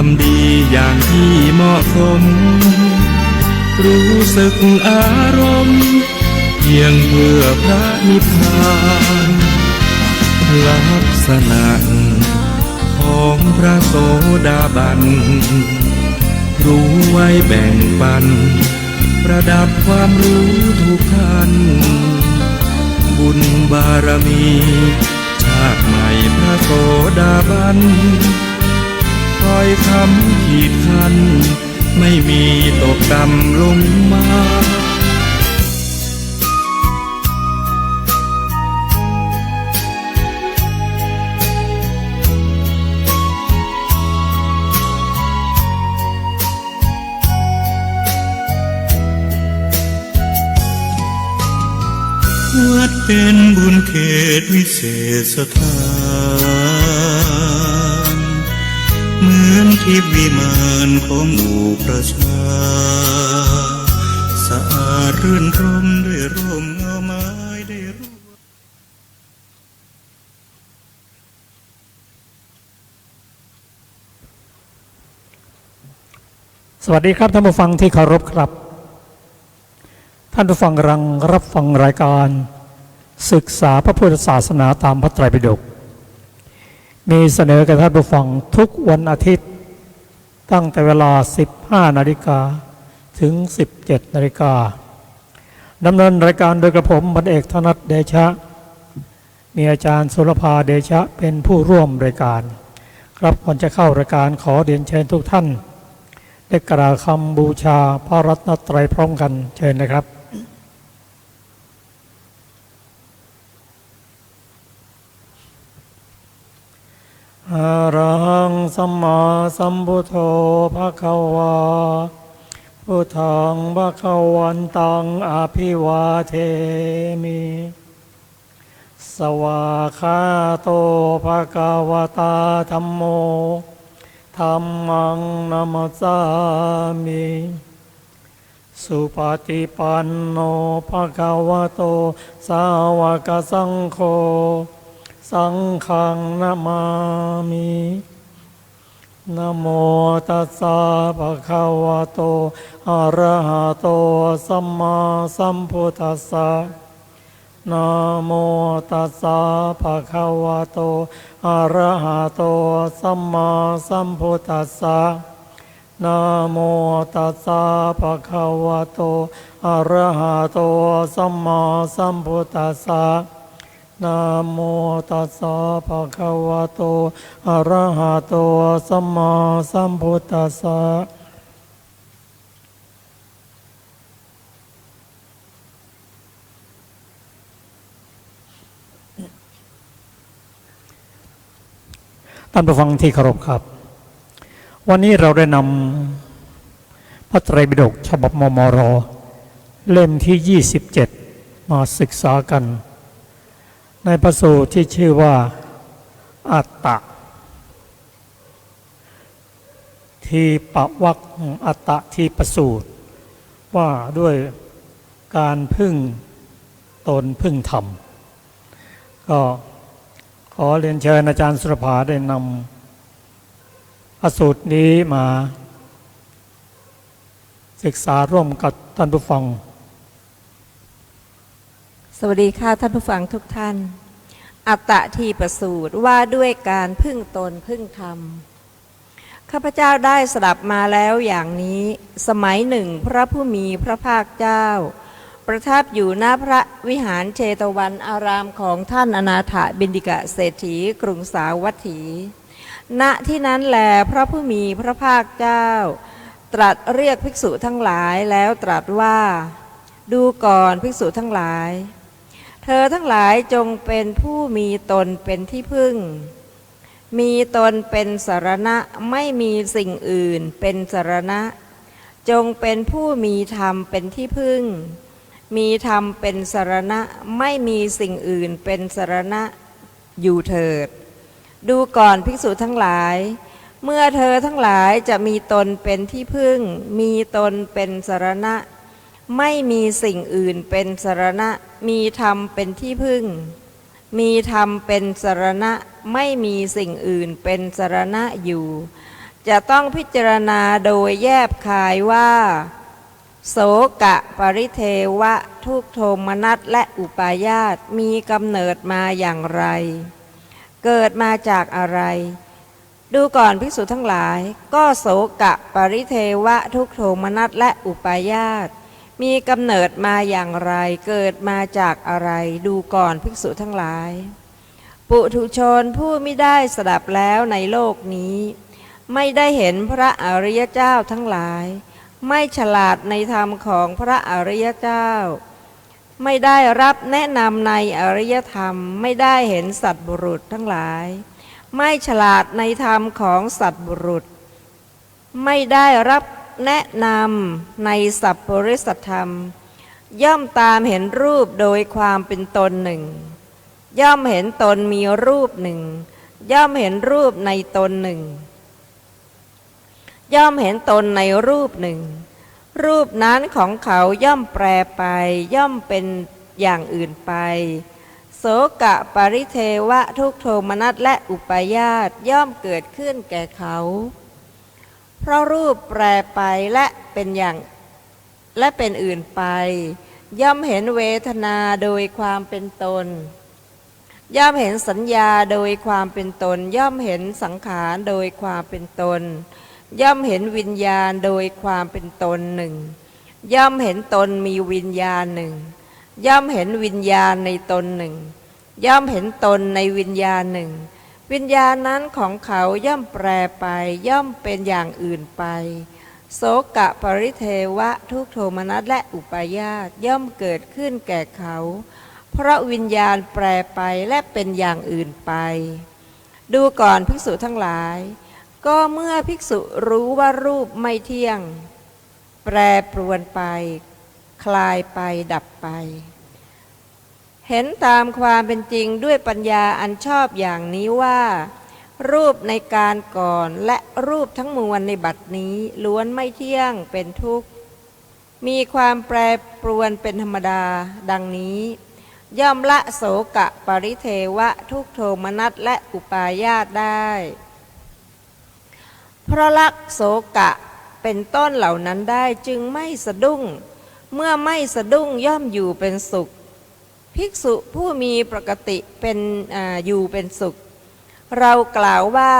ำดีอย่างที่เหมาะสมรู้สึกอารมณ์เพียงเพื่อพระนิพพานลักษณะของพระโสดาบันรู้ไว้แบ่งปันประดับความรู้ทุกท่านบุญบารมีชาติใหม่พระโสดาบันคอยคำขีดคันไม่มีตกต่ำลงมาวัดเป็นบุญเขตวิเศษสถานเหมือนทิพย์วิมานของหมู่ประชาสะอาดรื่นรมด้วยร่มเงาไม้ได้รู้สวัสดีครับท่านผู้ฟังที่เคารพครับท่านผู้ฟังกำลังรับฟังรายการศึกษาพระพุทธศาสนาตามพระไตรปิฎกมีเสนอกับท่านผู้ฟังทุกวันอาทิตย์ตั้งแต่เวลา 15 นาฬิกาถึง 17 นาฬิกาดำเนินรายการโดยกระผมพันเอกธนัทเดชะมีอาจารย์สุรภาเดชะเป็นผู้ร่วมรายการครับก่อนจะเข้ารายการขอเรียนเชิญทุกท่านได้กราบคำบูชาพระรัตนตรัยพร้อมกันเชิญนะครับอะระหังสัมมาสัมพุทโธภควาพุทธังภวันตังอภิวาเทมิสวากขาโตภควตาธัมโมธัมมังนัมสสามิสุปฏิปันโนภควโตสาวกสังโฆสังฆังนะมามินะโมตัสสะภะคะวะโตอะระหะโตสัมมาสัมพุทธัสสะนะโมตัสสะภะคะวะโตอะระหะโตสัมมาสัมพุทธัสสะนะโมตัสสะภะคะวะโตอะระหะโตสัมมาสัมพุทธัสสะนะโมตัสสะภะคะวะโตอะระหะโตสัมมาสัมพุทธัสสะท่านผู้ฟังที่เคารพครับวันนี้เราได้นำพระไตรปิฎกฉบับมมร.เล่มที่ 27 มาศึกษากันในพระสูตรที่ชื่อว่าอัตตะทีปวรรคอัตตะทีปสูตรว่าด้วยการพึ่งตนพึ่งธรรมก็ขอเรียนเชิญอาจารย์สุรภาได้นำพระสูตรนี้มาศึกษาร่วมกับท่านผู้ฟังสวัสดีค่ะท่านผู้ฟังทุกท่านอัตตทีปสูตรว่าด้วยการพึ่งตนพึ่งธรรมข้าพเจ้าได้สดับมาแล้วอย่างนี้สมัยหนึ่งพระผู้มีพระภาคเจ้าประทับอยู่ณพระวิหารเชตวันอารามของท่านอนาถบิณฑิกเศรษฐีกรุงสาวัตถี ณที่นั้นแลพระผู้มีพระภาคเจ้าตรัสเรียกภิกษุทั้งหลายแล้วตรัสว่าดูก่อนภิกษุทั้งหลายเธอทั้งหลายจงเป็นผู้มีตนเป็นที่พึ่งมีตนเป็นสรณะไม่มีสิ่งอื่นเป็นสรณะจงเป็นผู้มีธรรมเป็นที่พึ่งมีธรรมเป็นสรณะไม่มีสิ่งอื่นเป็นสรณะอยู่เถิดดูก่อนภิกษุทั้งหลายเมื่อเธอทั้งหลายจะมีตนเป็นที่พึ่งมีตนเป็นสรณะไม่มีสิ่งอื่นเป็นสรณะมีธรรมเป็นที่พึ่งมีธรรมเป็นสรณะไม่มีสิ่งอื่นเป็นสรณะอยู่ จะต้องพิจารณาโดยแยบคายว่าโสกะปริเทวะทุกโทมนัสและอุปาญาตมีกำเนิดมาอย่างไรเกิดมาจากอะไรดูก่อนภิกษุทั้งหลายก็โสกะปริเทวะทุกโทมนัสและอุปาญาตมีกำเนิดมาอย่างไรเกิดมาจากอะไรดูก่อนภิกษุทั้งหลายปุถุชนผู้ไม่ได้สดับแล้วในโลกนี้ไม่ได้เห็นพระอริยเจ้าทั้งหลายไม่ฉลาดในธรรมของพระอริยเจ้าไม่ได้รับแนะนำในอริยธรรมไม่ได้เห็นสัตบุรุษทั้งหลายไม่ฉลาดในธรรมของสัตบุรุษไม่ได้รับแนะนำในสัพปริสธรรมย่อมตามเห็นรูปโดยความเป็นตนหนึ่งย่อมเห็นตนมีรูปหนึ่งย่อมเห็นรูปในตนหนึ่งย่อมเห็นตนในรูปหนึ่งรูปนั้นของเขาย่อมแปรไปย่อมเป็นอย่างอื่นไปโสกะปริเทวะทุกโทมนัสและอุปาญาตย่อมเกิดขึ้นแก่เขาเพราะรูปแปรไปและเป็นอย่างและเป็นอื่นไปย่อมเห็นเวทนาโดยความเป็นตนย่อมเห็นสัญญาโดยความเป็นตนย่อมเห็นสังขารโดยความเป็นตนย่อมเห็นวิญญาณโดยความเป็นตนหนึ่งย่อมเห็นตนมีวิญญาณหนึ่งย่อมเห็นวิญญาณในตนหนึ่งย่อมเห็นตนในวิญญาณหนึ่งวิญญาณนั้นของเขาย่อมแปรไปย่อมเป็นอย่างอื่นไปโสกะปริเทวะทุกโทมนัสและอุปาญาตย่อมเกิดขึ้นแก่เขาเพราะวิญญาณแปรไปและเป็นอย่างอื่นไปดูก่อนภิกษุทั้งหลายก็เมื่อภิกษุรู้ว่ารูปไม่เที่ยงแปรปรวนไปคลายไปดับไปเห็นตามความเป็นจริงด้วยปัญญาอันชอบอย่างนี้ว่ารูปในการก่อนและรูปทั้งมวลในบัดนี้ล้วนไม่เที่ยงเป็นทุกข์มีความแปรปรวนเป็นธรรมดาดังนี้ย่อมละโสกะปริเทวะทุกโทมนัสและอุปาญาตได้เพราะละโสกะเป็นต้นเหล่านั้นได้จึงไม่สะดุ้งเมื่อไม่สะดุ้งย่อมอยู่เป็นสุขภิกษุผู้มีปกติเป็นอยู่เป็นสุขเรากล่าวว่า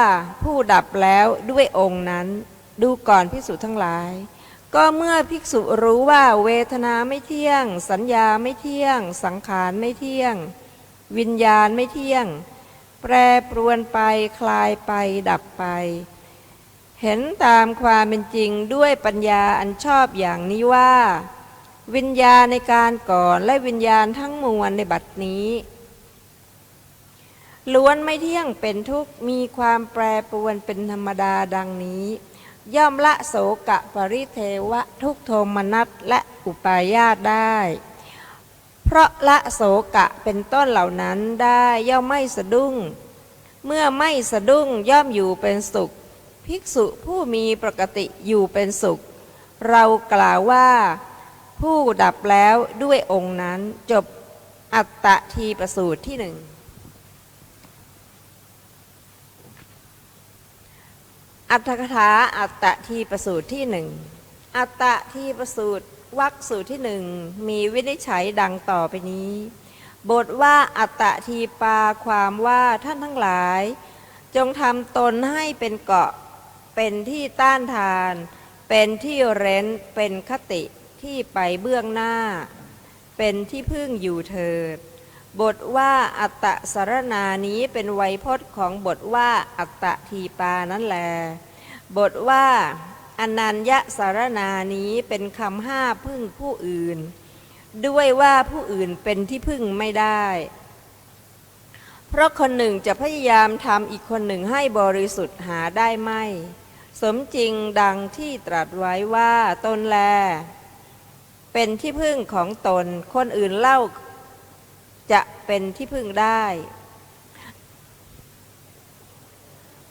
ผู้ดับแล้วด้วยองค์นั้นดูก่อนภิกษุทั้งหลายก็เมื่อภิกษุรู้ว่าเวทนาไม่เที่ยงสัญญาไม่เที่ยงสังขารไม่เที่ยงวิญญาณไม่เที่ยงแปรปรวนไปคลายไปดับไปเห็นตามความเป็นจริงด้วยปัญญาอันชอบอย่างนี้ว่าวิญญาณในการก่อนและวิญญาณทั้งมวลในบัดนี้ล้วนไม่เที่ยงเป็นทุกข์มีความแปรปรวนเป็นธรรมดาดังนี้ย่อมละโสกะปริเทวะทุกโทมนัสและอุปาญาตได้เพราะละโสกะเป็นต้นเหล่านั้นได้ย่อมไม่สะดุ้งเมื่อไม่สะดุ้งย่อมอยู่เป็นสุขภิกษุผู้มีปกติอยู่เป็นสุขเรากล่าวว่าผู้ดับแล้วด้วยองค์นั้นจบอัตตทีปสูตรที่หนึ่งอัตถกถาอัตตทีปสูตรที่หนึ่งอัตตทีปสูตรวรรคสูตรที่หนึ่งมีวินิจฉัยดังต่อไปนี้บทว่าอัตตทีปาความว่าท่านทั้งหลายจงทำตนให้เป็นเกาะเป็นที่ต้านทานเป็นที่เร้นเป็นคติที่ไปเบื้องหน้าเป็นที่พึ่งอยู่เถิดบทว่าอัตตสรณานี้เป็นไวยพจน์ของบทว่าอัตตทีปานั่นแลบทว่าอนัญญสารณานี้เป็นคำห้าพึ่งผู้อื่นด้วยว่าผู้อื่นเป็นที่พึ่งไม่ได้เพราะคนหนึ่งจะพยายามทำอีกคนหนึ่งให้บริสุทธิ์หาได้ไม่สมจริงดังที่ตรัสไว้ว่าตนแลเป็นที่พึ่งของตนคนอื่นเล่าจะเป็นที่พึ่งได้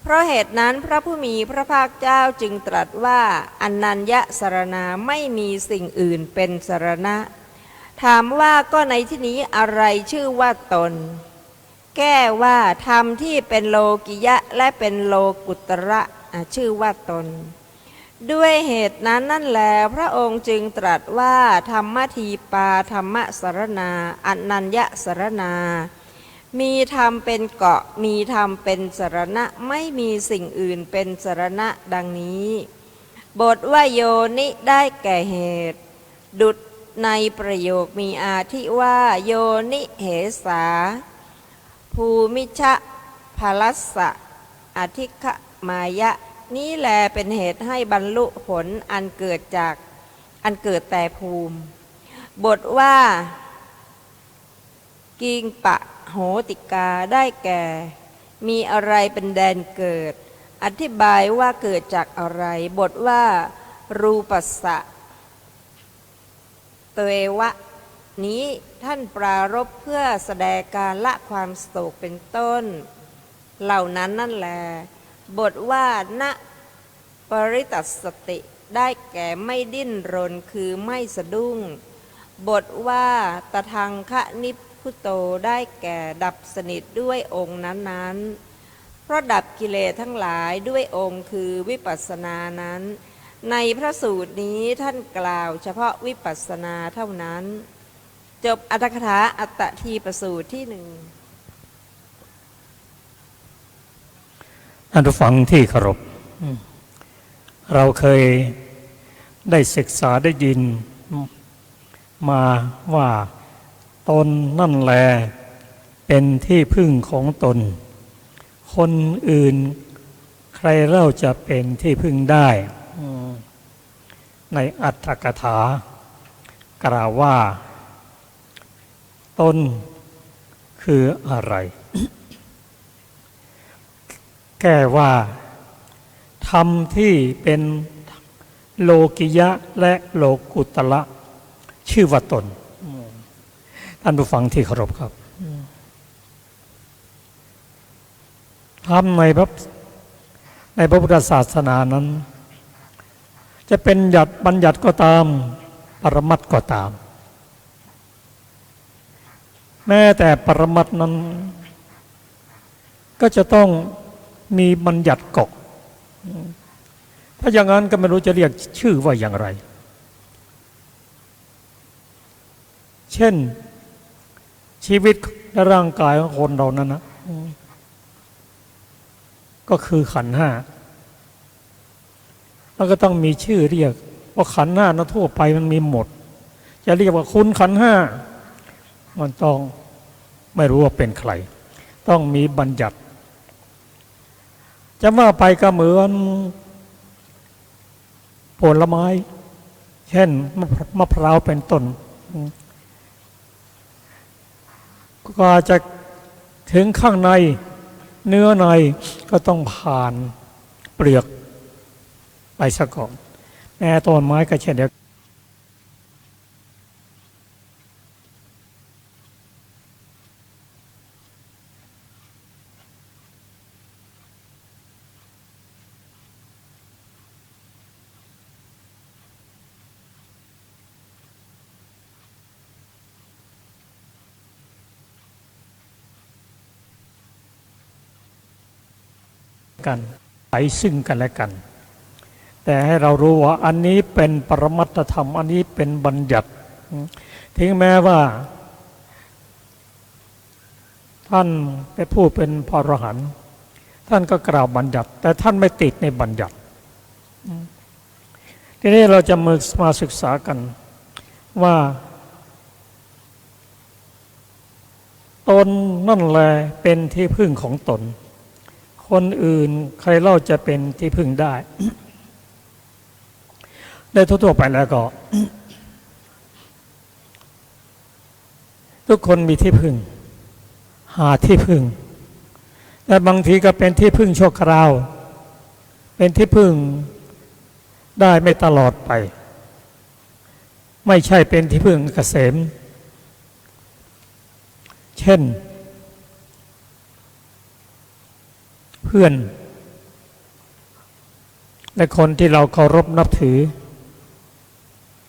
เพราะเหตุนั้นพระผู้มีพระภาคเจ้าจึงตรัสว่าอนัญญสรณาไม่มีสิ่งอื่นเป็นสรณะถามว่าก็ในที่นี้อะไรชื่อว่าตนแก้ว่าธรรมที่เป็นโลกิยะและเป็นโลกุตระ ชื่อว่าตนด้วยเหตุนั้นนั่นแลพระองค์จึงตรัสว่าธรรมทีปาธรรมสรณาอนัญญสรณามีธรรมเป็นเกาะมีธรรมเป็นสรณะไม่มีสิ่งอื่นเป็นสรณะดังนี้บทว่าโยนิได้แก่เหตุดุจในประโยคมีอาทิว่าโยนิเหสาภูมิชะภลัสสะอธิคมายะนี้แลเป็นเหตุให้บรรลุผลอันเกิดแต่ภูมิบทว่ากิงปะโหติกาได้แก่มีอะไรเป็นแดนเกิดอธิบายว่าเกิดจากอะไรบทว่ารูปัสสะเตวะนี้ท่านปรารภเพื่อแสดงการละความโศกเป็นต้นเหล่านั้นนั่นแลบทว่าณปริตัสสติได้แก่ไม่ดิ้นรนคือไม่สะดุ้งบทว่าตทังคะนิพพุโตได้แก่ดับสนิทด้วยองค์นั้นๆเพราะดับกิเลสทั้งหลายด้วยองค์คือวิปัสสนานั้นในพระสูตรนี้ท่านกล่าวเฉพาะวิปัสสนาเท่านั้นจบอรรถกถาอัตตทีปสูตรที่หนึ่งท่านผู้ฟังที่เคารพเราเคยได้ศึกษาได้ยินมาว่าตนนั่นแลเป็นที่พึ่งของตนคนอื่นใครเล่าจะเป็นที่พึ่งได้ในอัตถกถากล่าวว่าตนคืออะไร แก้ว่าธรรมที่เป็นโลกิยะและโลกุตระชื่อว่าตนท่านผู้ฟังที่เคารพครับธรรมในพระพุทธศาสนานั้นจะเป็นบัญญัติก็ตามปรมัตถ์ก็ตามแม้แต่ปรมัตถ์นั้นก็จะต้องมีบัญญัติเกาะถ้าอย่างนั้นก็ไม่รู้จะเรียกชื่อว่าอย่างไรเช่นชีวิตและร่างกายของคนเรานั้นนะก็คือขันธ์ห้ามันก็ต้องมีชื่อเรียกว่าขันธ์ห้านะทั่วไปมันมีหมดจะเรียกว่าคุณขันธ์ห้ามันต้องไม่รู้ว่าเป็นใครต้องมีบัญญัติจะว่าไปก็เหมือนผลไม้เช่นมะพร้าวเป็นต้นก็จะถึงข้างในเนื้อในก็ต้องผ่านเปลือกไปซะก่อนแม้ต้นไม้ก็เช่นเดียวกันไปซึ่งกันและกันแต่ให้เรารู้ว่าอันนี้เป็นปรมัตถธรรมอันนี้เป็นบัญญัติถึงแม้ว่าท่านเป็นผู้เป็นพระอรหันต์ท่านก็กล่าวบัญญัติแต่ท่านไม่ติดในบัญญัติทีนี้เราจะมาศึกษากันว่าตนนั่นแหละเป็นที่พึ่งของตนคนอื่นใครเล่าจะเป็นที่พึ่งได้ ได้ทั่วๆไปแล้วก็ ทุกคนมีที่พึ่งหาที่พึ่งแต่บางทีก็เป็นที่พึ่งชั่วคราวเป็นที่พึ่งได้ไม่ตลอดไปไม่ใช่เป็นที่พึ่งเกษมเช่นเพื่อนและคนที่เราเคารพนับถือ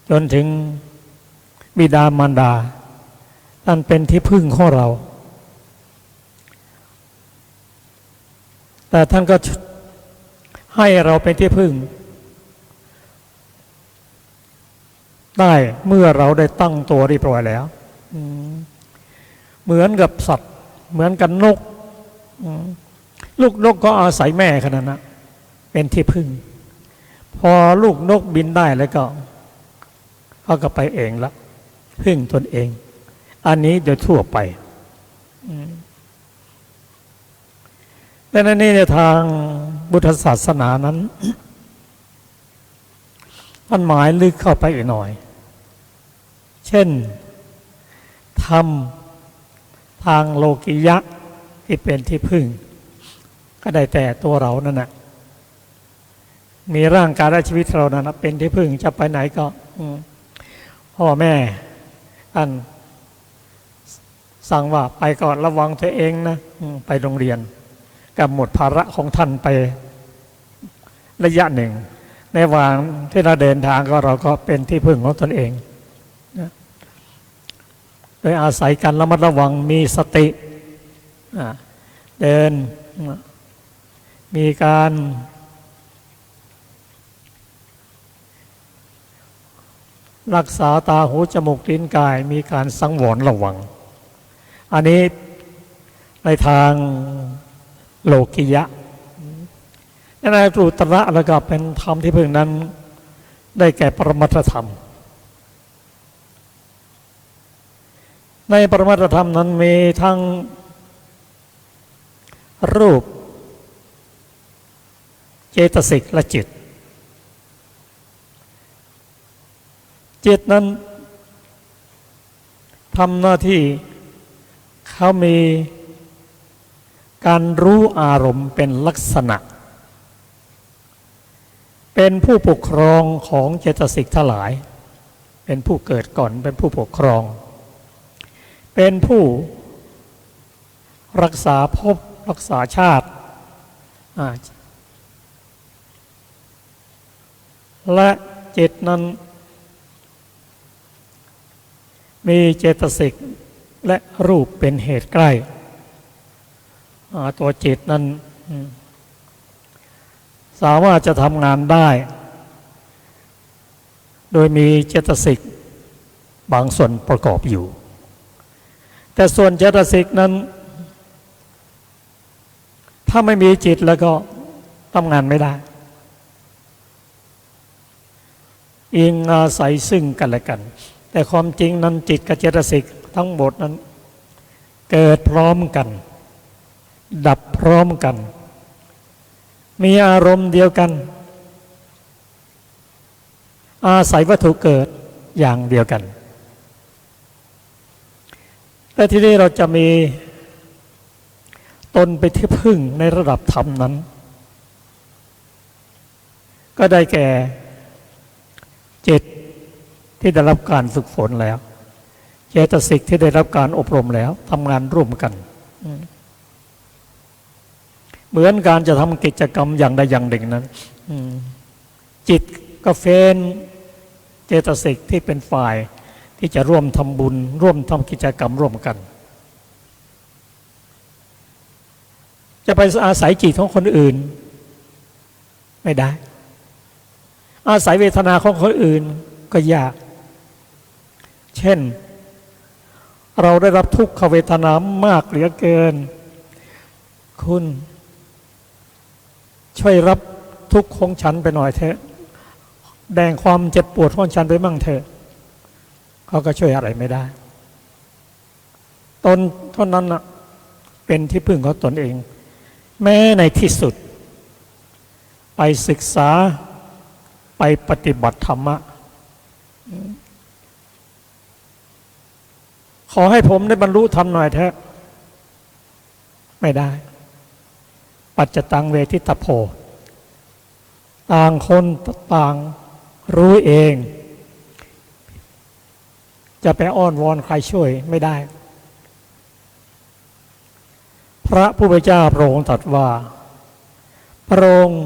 จนถึงบิดามารดาท่านเป็นที่พึ่งของเราแต่ท่านก็ ให้เราเป็นที่พึ่งได้เมื่อเราได้ตั้งตัวเรียบร้อยแล้วเหมือนกับสัตว์เหมือนกับนกลูกนกก็อาศัยแม่ขนาดนั้นเป็นที่พึ่งพอลูกนกบินได้แล้วก็เขาก็ไปเองละพึ่งตนเองอันนี้โดยทั่วไปแต่ในนี้ในทางพุทธศาสนานั้นมันหมายลึกเข้าไปอีกหน่อยเช่นธรรมทางโลกิยะที่เป็นที่พึ่งก็ได้แต่ตัวเรานั่นแหละมีร่างกายและชีวิตเรานั่นนะเป็นที่พึ่งจะไปไหนก็พ่อแม่ท่านสั่งว่าไปก่อนระวังตัวเองนะไปโรงเรียนก็หมดภาระของท่านไประยะหนึ่งในระหว่างที่เราเดินทางก็เราก็เป็นที่พึ่งของตนเองนะโดยอาศัยการระมัดระวังมีสติเดินมีการรักษาตาหูจมูกลิ้นกายมีการสังวรระวังอันนี้ในทางโลกิยะในตรุตระแล้วก็เป็นธรรมที่พึ่งนั้นได้แก่ปรมัตถธรรมในปรมัตถธรรมนั้นมีทั้งรูปเจตสิกและจิตจิตนั้นทำหน้าที่เขามีการรู้อารมณ์เป็นลักษณะเป็นผู้ปกครองของเจตสิกทั้งหลายเป็นผู้เกิดก่อนเป็นผู้ปกครองเป็นผู้รักษาภพรักษาชาติและจิตนั้นมีเจตสิกและรูปเป็นเหตุใกล้ตัวจิตนั้นสามารถจะทำงานได้โดยมีเจตสิกบางส่วนประกอบอยู่แต่ส่วนเจตสิกนั้นถ้าไม่มีจิตแล้วก็ทำงานไม่ได้อิงอาศัยซึ่งกันและกันแต่ความจริงนั้นจิตกับเจตสิกทั้งหมดนั้นเกิดพร้อมกันดับพร้อมกันมีอารมณ์เดียวกันอาศัยวัตถุเกิดอย่างเดียวกันแต่ที่นี้เราจะมีตนไปที่พึ่งในระดับธรรมนั้นก็ได้แก่จิตที่ได้รับการฝึกฝนแล้วเจตสิกที่ได้รับการอบรมแล้วทำงานร่วมกันเหมือนการจะทำกิจกรรมอย่างใดอย่างหนึ่งนั้นจิตก็เฟ้นเจตสิกที่เป็นฝ่ายที่จะร่วมทำบุญร่วมทำกิจกรรมร่วมกันจะไปอาศัยจิตของคนอื่นไม่ได้อาศัยเวทนาของคนอื่นก็ยากเช่นเราได้รับทุกขเวทนามากเหลือเกินคุณช่วยรับทุกข์ของฉันไปหน่อยเถอะแบ่งความเจ็บปวดของฉันไปมั่งเถอะเขาก็ช่วยอะไรไม่ได้ตนเท่านั้นนะเป็นที่พึ่งของตนเองแม้ในที่สุดไปศึกษาไปปฏิบัติธรรมะขอให้ผมได้บรรลุธรรมหน่อยเถอะไม่ได้ปัจจตังเวทิตโพต่างคนต่างรู้เองจะไปอ้อนวอนใครช่วยไม่ได้พระผู้เป็นเจ้าพระองค์ตรัสว่าพระองค์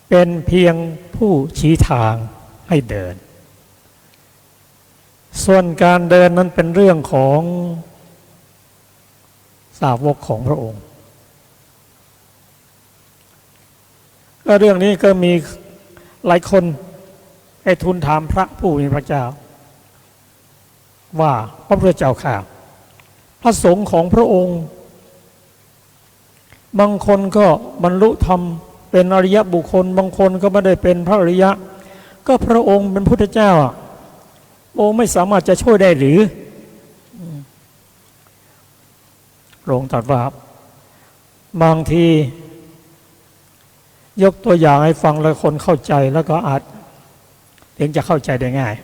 เป็นเพียงผู้ชี้ทางให้เดินส่วนการเดินนั้นเป็นเรื่องของสาวกของพระองค์ ก็เรื่องนี้ก็มีหลายคนให้ทูลถามพระผู้มีพระเจ้าว่าพระพุทธเจ้าข้าพระสงฆ์ของพระองค์บางคนก็บรรลุธรรมเป็นอริยบุคคลบางคนก็ไม่ได้เป็นพระอริยะก็พระองค์เป็นพุทธเจ้าองค์ไม่สามารถจะช่วยได้หรือพระองค์ตรัสว่าบางทียกตัวอย่างให้ฟังแล้วคนเข้าใจแล้วก็อาจถึงจะเข้าใจได้ง่าย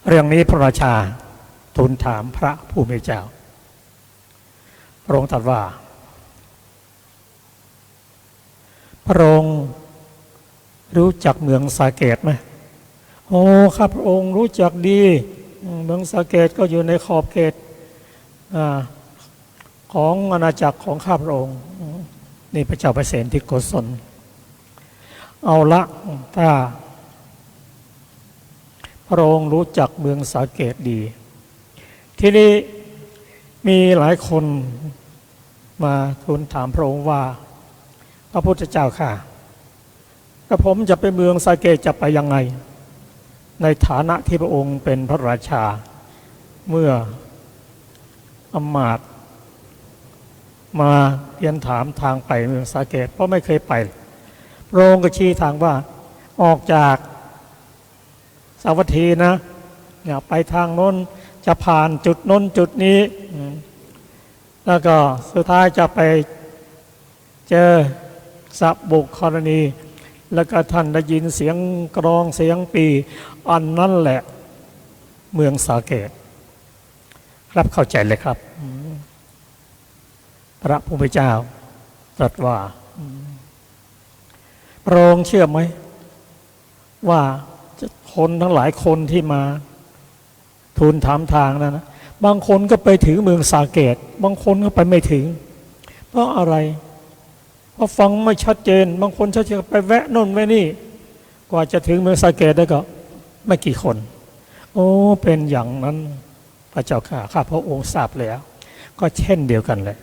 เรื่องนี้พระราชาทูลถามพระผู้มีเจ้าพระองค์ตรัสว่าพระองค์รู้จักเมืองสาเกตไหมโอ้ข้าพระองค์รู้จักดีเมืองสาเกตก็อยู่ในขอบเขตของอาณาจักรของข้าพระองค์นี่พระเจ้าเปรตที่โกศลเอาละถ้าพระองค์รู้จักเมืองสาเกตดีที่นี้มีหลายคนมาทูลถามพระองค์ว่าพระพุทธเจ้าค่ะถ้าผมจะไปเมืองสาเกตจะไปยังไงในฐานะที่พระองค์เป็นพระราชาเมื่ออมาตย์มาเรียนถามทางไปเมืองสาเกตเพราะไม่เคยไปพระองค์ก็ชี้ทางว่าออกจากสาวัตถีนะเนี่ยไปทางโน้นจะผ่านจุดโน้นจุดนี้แล้วก็สุดท้ายจะไปเจอสับบุกกรณีแล้วก็ท่านได้ยินเสียงกรองเสียงปีอันนั้นแหละเมืองสาเกตครับเข้าใจเลยครับพระผู้เป็นเจ้าตรัสว่าพระองค์เชื่อไหมว่าคนทั้งหลายคนที่มาทูลถามทางนั้นนะบางคนก็ไปถึงเมืองสาเกตบางคนก็ไปไม่ถึงเพราะอะไรเพราะฟังไม่ชัดเจนบางคนชัดเจนไปแวะโน่นแวะนี่กว่าจะถึงเมืองสาเกตได้ก็ไม่กี่คนโอ้เป็นอย่างนั้นพระเจ้าข้าพระองค์ทราบแล้วก็เช่นเดียวกันเลย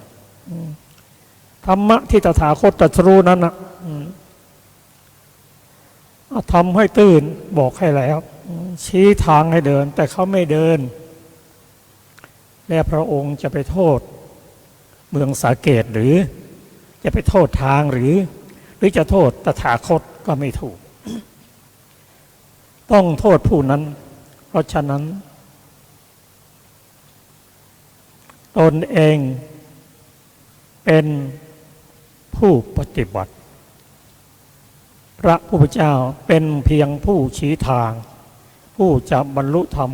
ธรรมะที่ตถาคตตรัสรู้นั้นนะทำให้ตื่นบอกให้แล้วชี้ทางให้เดินแต่เขาไม่เดินแล้วพระองค์จะไปโทษเมืองสาเกตหรือจะไปโทษทางหรือจะโทษตถาคตก็ไม่ถูกต้องโทษผู้นั้นเพราะฉะนั้นตนเองเป็นผู้ปฏิบัติพระผู้เป็นเจ้าเป็นเพียงผู้ชี้ทางผู้จะบรรลุธรรม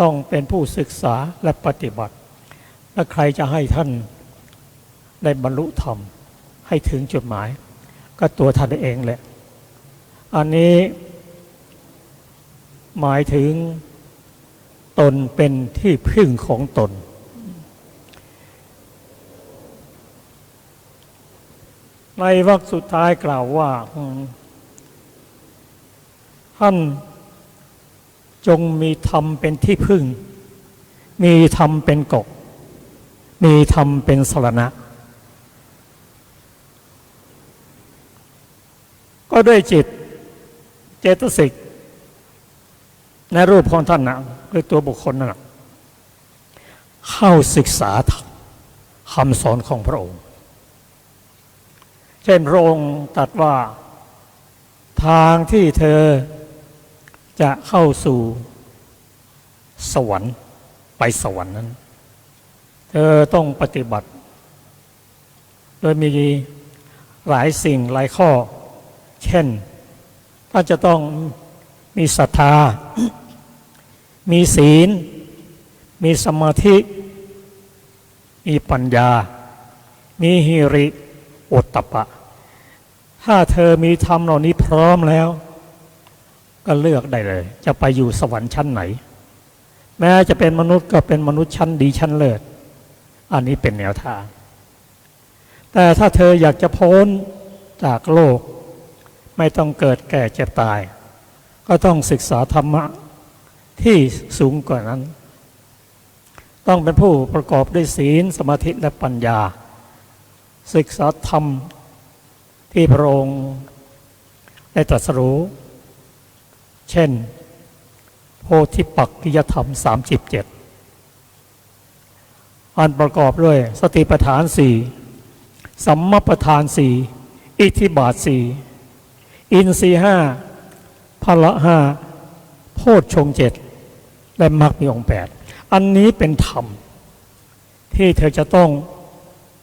ต้องเป็นผู้ศึกษาและปฏิบัติและใครจะให้ท่านได้บรรลุธรรมให้ถึงจุดหมายก็ตัวท่านเองแหละอันนี้หมายถึงตนเป็นที่พึ่งของตนในวรรคสุดท้ายกล่าวว่าท่านจงมีธรรมเป็นที่พึ่งมีธรรมเป็นเกาะมีธรรมเป็นสรณะก็ด้วยจิตเจตสิกในรูปของท่านนะคือตัวบุคคลนะเข้าศึกษาคำสอนของพระองค์เช่นพระองค์ตรัสว่าทางที่เธอจะเข้าสู่สวรรค์ไปสวรรค์นั้นเธอต้องปฏิบัติโดยมีหลายสิ่งหลายข้อเช่นท่านจะต้องมีศรัทธามีศีลมีสมาธิมีปัญญามีหิริโอตตัปปะถ้าเธอมีธรรมเหล่านี้พร้อมแล้วก็เลือกได้เลยจะไปอยู่สวรรค์ชั้นไหนแม้จะเป็นมนุษย์ก็เป็นมนุษย์ชั้นดีชั้นเลิศอันนี้เป็นแนวทางแต่ถ้าเธออยากจะพ้นจากโลกไม่ต้องเกิดแก่เจ็บตายก็ต้องศึกษาธรรมะที่สูงกว่านั้นต้องเป็นผู้ประกอบด้วยศีลสมาธิและปัญญาศึกษาธรรม ที่พระองค์ได้ตรัสรู้เช่นโพธิปักขิยธรรม37อันประกอบด้วยสติปัฏฐาน4สัมมาปัฏฐาน4อิทธิบาท4อินทรีย์5พละ5โพชฌงค์7และมรรคมีองค์8อันนี้เป็นธรรมที่เธอจะต้อง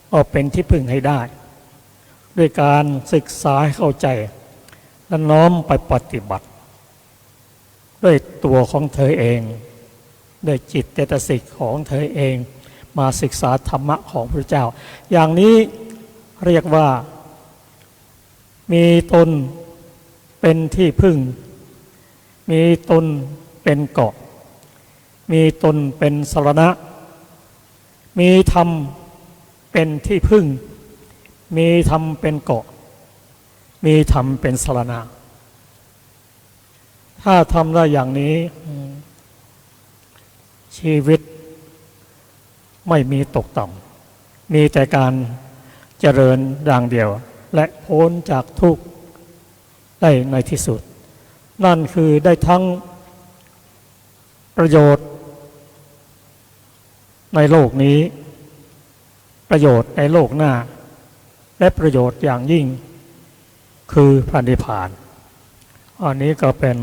เอาเป็นที่พึ่งให้ได้ด้วยการศึกษาให้เข้าใจและน้อมไปปฏิบัติด้วยตัวของเธอเองด้วยจิตเจตสิกของเธอเองมาศึกษาธรรมะของพระเจ้าอย่างนี้เรียกว่ามีตนเป็นที่พึ่งมีตนเป็นเกาะมีตนเป็นสรณะมีธรรมเป็นที่พึ่งมีธรรมเป็นเกาะมีธรรมเป็นสรณะถ้าทำได้อย่างนี้ชีวิตไม่มีตกต่ำมีแต่การเจริญอย่างเดียวและพ้นจากทุกข์ได้ในที่สุดนั่นคือได้ทั้งประโยชน์ในโลกนี้ประโยชน์ในโลกหน้าและประโยชน์อย่างยิ่งคือพระนิพพานอันนี้ก็เป็น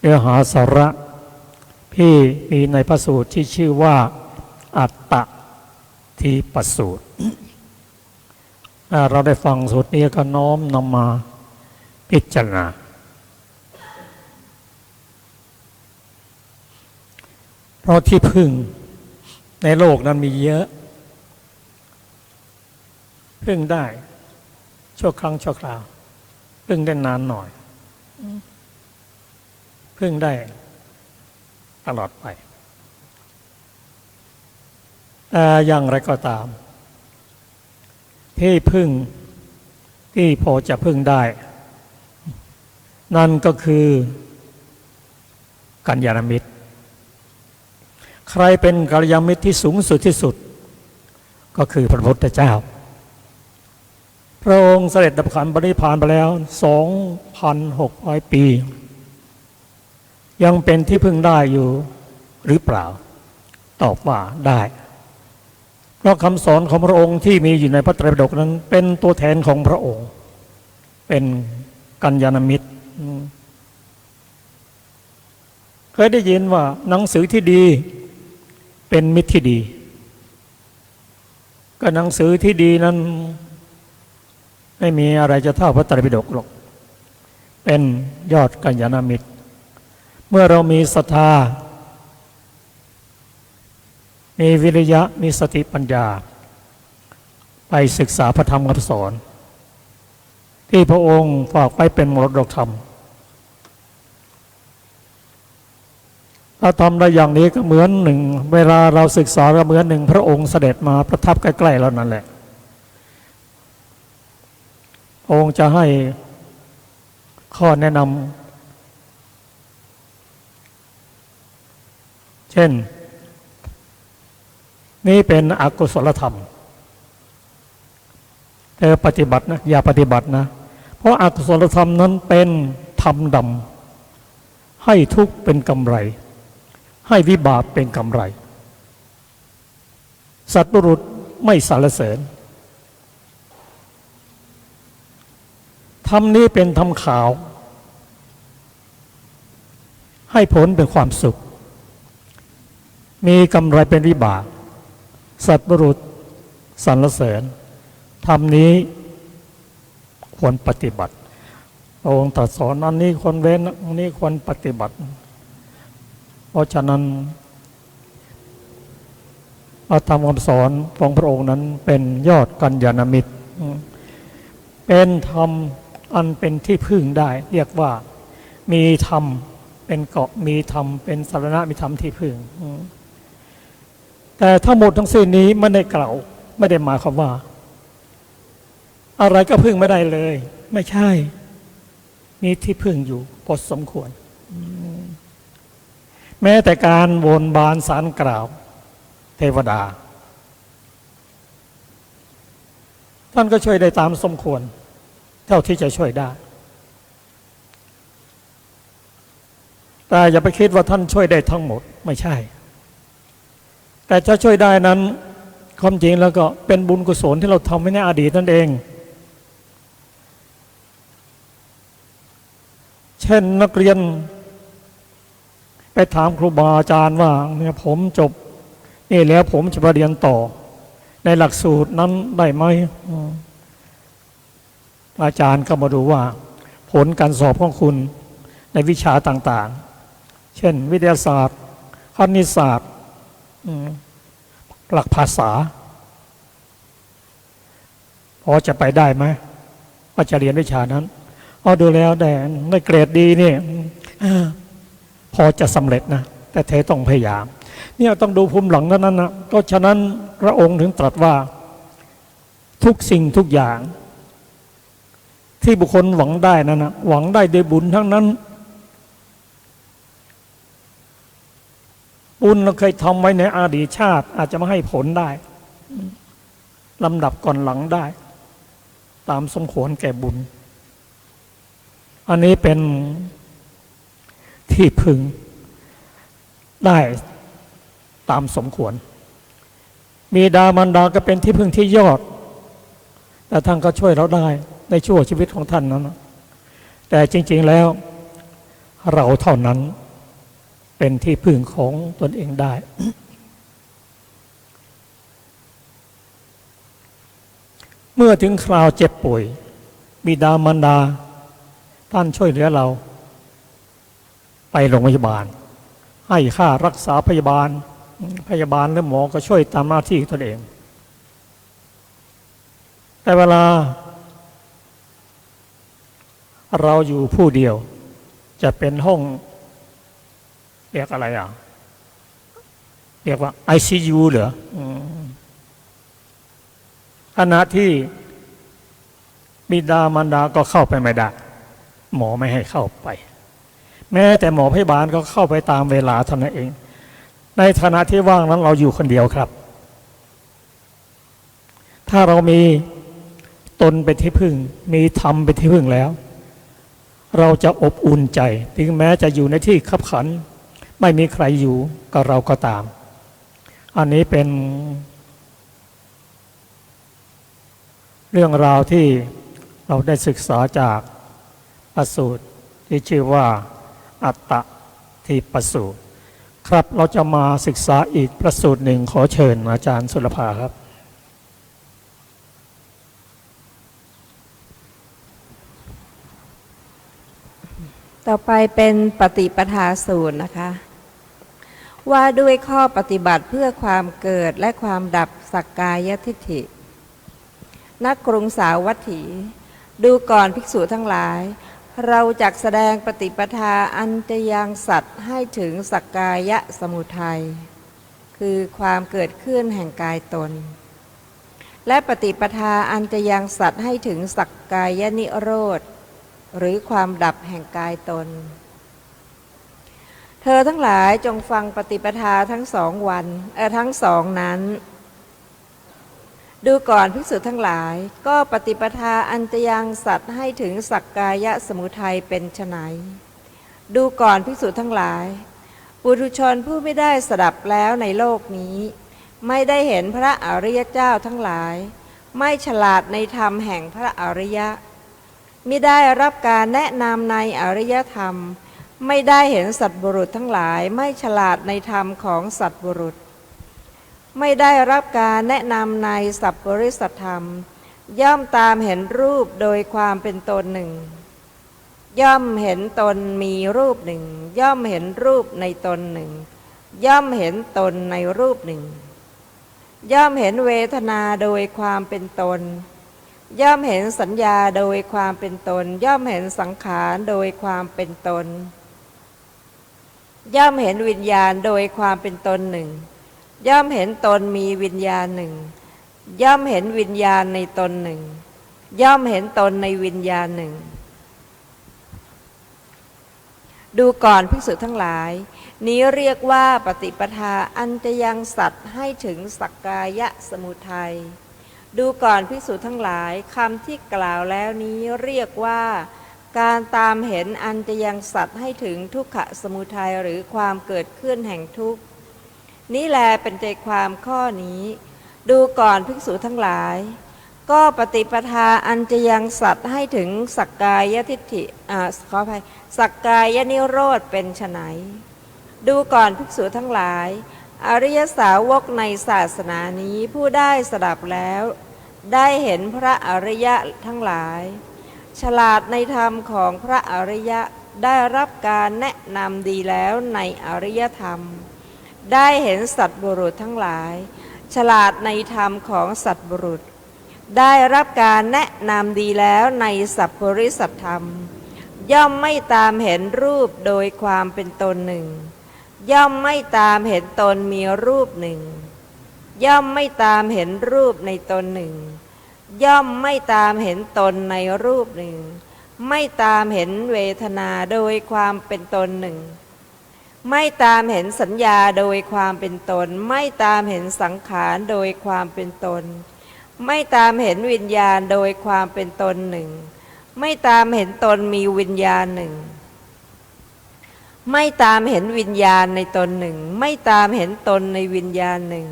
เนื้อหาสาระที่มีในพระสูตรที่ชื่อว่าอัตตทีปสูตรเราได้ฟังสูตรนี้ก็น้อมนำมาพิจารณาเพราะที่พึ่งในโลกนั้นมีเยอะพึ่งได้ชั่วครั้งชั่วคราวพึ่งได้นานหน่อยพึ่งได้ตลอดไปแต่อย่างไรก็ตามที่พึ่งที่พอจะพึ่งได้นั่นก็คือกัลยาณมิตรใครเป็นกัลยาณมิตรที่สูงสุดที่สุดก็คือพระพุทธเจ้าพระองค์เสด็จดับขันธ์ปรินิพพานไปแล้ว 2,600 ปียังเป็นที่พึ่งได้อยู่หรือเปล่าตอบว่าได้เพราะคำสอนของพระองค์ที่มีอยู่ในพระไตรปิฎกนั้นเป็นตัวแทนของพระองค์เป็นกัลยาณมิตรเคยได้ยินว่าหนังสือที่ดีเป็นมิตรที่ดีก็หนังสือที่ดีนั้นไม่มีอะไรจะเท่าพระไตรปิฎกหรอกเป็นยอดกัลยาณมิตรเมื่อเรามีศรัทธามีวิริยะมีสติปัญญาไปศึกษาพระธรรมคำสอนที่พระองค์ฝากไว้เป็นมรดกธรรมถ้าทำได้อย่างนี้ก็เหมือนหนึ่งเวลาเราศึกษาก็เหมือนหนึ่งพระองค์เสด็จมาประทับใกล้ๆเรานั่นแหละองค์จะให้ข้อแนะนำเช่นนี่เป็นอกุศลธรรมเธอปฏิบัตินะอย่าปฏิบัตินะเพราะอกุศลธรรมนั้นเป็นธรรมดำให้ทุกข์เป็นกำไรให้วิบากเป็นกำไรสัตว์บุรุษไม่สรรเสริญธรรมนี้เป็นธรรมขาวให้ผลเป็นความสุขมีกำไรเป็นวิบากสัตว์บุรุษสรรเสริญธรรมนี้ควรปฏิบัติองค์ตรัสสอนอันนี้ควรเว้นอันนี้ควรปฏิบัติเพราะฉะนั้นพระธรรมคำสอนของพระองค์นั้นเป็นยอดกัลยาณมิตรเป็นธรรมอันเป็นที่พึ่งได้เรียกว่ามีธรรมเป็นเกาะมีธรรมเป็นสรณะมีธรรมที่พึ่งแต่ทั้งหมดทั้งสิ้นนี้ไม่ได้กล่าวไม่ได้หมายความว่าอะไรก็พึ่งไม่ได้เลยไม่ใช่มีที่พึ่งอยู่พอสมควรแม้แต่การบนบานสารกล่าวเทวดา ท่านก็ช่วยได้ตามสมควรเท่าที่จะช่วยได้แต่อย่าไปคิดว่าท่านช่วยได้ทั้งหมดไม่ใช่แต่จะช่วยได้นั้นความจริงแล้วก็เป็นบุญกุศลที่เราทำไว้ในอดีตนั่นเองเช่นนักเรียนไปถามครูบาอาจารย์ว่าเนี่ยผมจบนี่แล้วผมจะไปเรียนต่อในหลักสูตรนั้นได้ไหมอาจารย์ก็มาดูว่าผลการสอบของคุณในวิชาต่างๆเช่นวิทยาศาสตร์คณิตศาสตร์หลักภาษาพอจะไปได้ไหมว่าจะเรียนวิชานั้นเอาดูแล้วได้เกรดดีนี่พอจะสำเร็จนะแต่เธอต้องพยายามเนี่ยต้องดูภูมิหลังนั้นนะก็ฉะนั้นพระองค์ถึงตรัสว่าทุกสิ่งทุกอย่างที่บุคคลหวังได้นั้นนะหวังได้ด้วยบุญทั้งนั้นบุญเราเคยทำไว้ในอดีตชาติอาจจะมาให้ผลได้ลำดับก่อนหลังได้ตามสมควรแก่บุญอันนี้เป็นที่พึงได้ตามสมควรมีดามารดาก็เป็นที่พึ่งที่ยอดแต่ท่านก็ช่วยเราได้ในชั่วชีวิตของท่านนั้นแต่จริงๆแล้วเราเท่านั้นเป็นที่พึ่งของตนเองได้ เมื่อถึงคราวเจ็บป่วยบิดามารดาท่านช่วยเหลือเราไปโรงพยาบาลให้ค่ารักษาพยาบาลหรือหมอก็ช่วยตามหน้าที่ตนเองแต่เวลาเราอยู่ผู้เดียวจะเป็นห้องเรียกอะไรเรียกว่า ICU เหรอขณะที่บิดามารดาก็เข้าไปไม่ได้หมอไม่ให้เข้าไปแม้แต่หมอพยาบาลก็เข้าไปตามเวลาเท่านั้นเองในฐานะที่ว่างนั้นเราอยู่คนเดียวครับถ้าเรามีตนเป็นที่พึ่งมีธรรมเป็นที่พึ่งแล้วเราจะอบอุ่นใจถึงแม้จะอยู่ในที่คับขันไม่มีใครอยู่กับเราก็ตามอันนี้เป็นเรื่องราวที่เราได้ศึกษาจากพระสูตรที่ชื่อว่าอัตตทิปสูตรครับเราจะมาศึกษาอีกพระสูตรหนึ่งขอเชิญอาจารย์สุรภาครับต่อไปเป็นปฏิปทาสูตรนะคะว่าด้วยข้อปฏิบัติเพื่อความเกิดและความดับสักกายทิฏฐินักกรุงสาวัตถีดูก่อนภิกษุทั้งหลายเราจักแสดงปฏิปทาอันจะยังสัตว์ให้ถึงสักกายสมุทัยคือความเกิดขึ้นแห่งกายตนและปฏิปทาอันจะยังสัตว์ให้ถึงสักกายนิโรธหรือความดับแห่งกายตนเธอทั้งหลายจงฟังปฏิปทาทั้งสองนั้นดูก่อนภิกษุทั้งหลายก็ปฏิปทาอันจะยังสัตว์ให้ถึงสักกายสมุทัยเป็นไฉนดูก่อนภิกษุทั้งหลายปุถุชนผู้ไม่ได้สดับแล้วในโลกนี้ไม่ได้เห็นพระอริยเจ้าทั้งหลายไม่ฉลาดในธรรมแห่งพระอริยะมิได้รับการแนะนำในอริยธรรมไม่ได้เห็นสัตบุรุษทั้งหลายไม่ฉลาดในธรรมของสัตบุรุษไม่ได้รับการแนะนำในสัพปริสัทธรรมย่อมตามเห็นรูปโดยความเป็นตนหนึ่งย่อมเห็นตนมีรูปหนึ่งย่อมเห็นรูปในตนหนึ่งย่อมเห็นตนในรูปหนึ่งย่อมเห็นเวทนาโดยความเป็นตนย่อมเห็นสัญญาโดยความเป็นตนย่อมเห็นสังขารโดยความเป็นตนย่อมเห็นวิญญาณโดยความเป็นตนหนึ่งย่อมเห็นตนมีวิญญาณหนึ่งย่อมเห็นวิญญาณในตนหนึ่งย่อมเห็นตนในวิญญาณหนึ่งดูก่อนภิกษุทั้งหลายนี้เรียกว่าปฏิปทาอันจะยังสัตว์ให้ถึงสักกายสมุทัย ดูก่อนภิกษุทั้งหลายคำที่กล่าวแล้วนี้เรียกว่าการตามเห็นอันจะยังสัตว์ให้ถึงทุกขสมุทัยหรือความเกิดขึ้นแห่งทุกข์นี้แลเป็นใจความข้อนี้ดูก่อนภิกษุทั้งหลายก็ปฏิปทาอันจะยังสัตว์ให้ถึงสักกายทิฏฐิขออภัยสักกายนิโรธเป็นไฉนดูก่อนภิกษุทั้งหลายอริยสาวกในศาสนานี้ผู้ได้สดับแล้วได้เห็นพระอริยะทั้งหลายฉลาดในธรรมของพระอริยะได้รับการแนะนำดีแล้วในอริยธรรมได้เห็นสัตบุรุษทั้งหลายฉลาดในธรรมของสัตบุรุษได้รับการแนะนำดีแล้วในสัพปริสัทธรรมย่อมไม่ตามเห็นรูปโดยความเป็นตนหนึ่งย่อมไม่ตามเห็นตนมีรูปหนึ่งย่อมไม่ตามเห็นรูปในตนหนึ่งย่อมไม่ตามเห็นตนในรูปหนึ่งไม่ตามเห็นเวทนาโดยความเป็นตนหนึ่งไม่ตามเห็นสัญญาโดยความเป็นตนไม่ตามเห็นสังขารโดยความเป็นตนไม่ตามเห็นวิญญาณโดยความเป็นตนหนึ่งไม่ตามเห็นตนมีวิญญาณหนึ่งไม่ตามเห็นวิญญาณในตนหนึ่งไม่ตามเห็นตนในวิญญาณหนึ่ง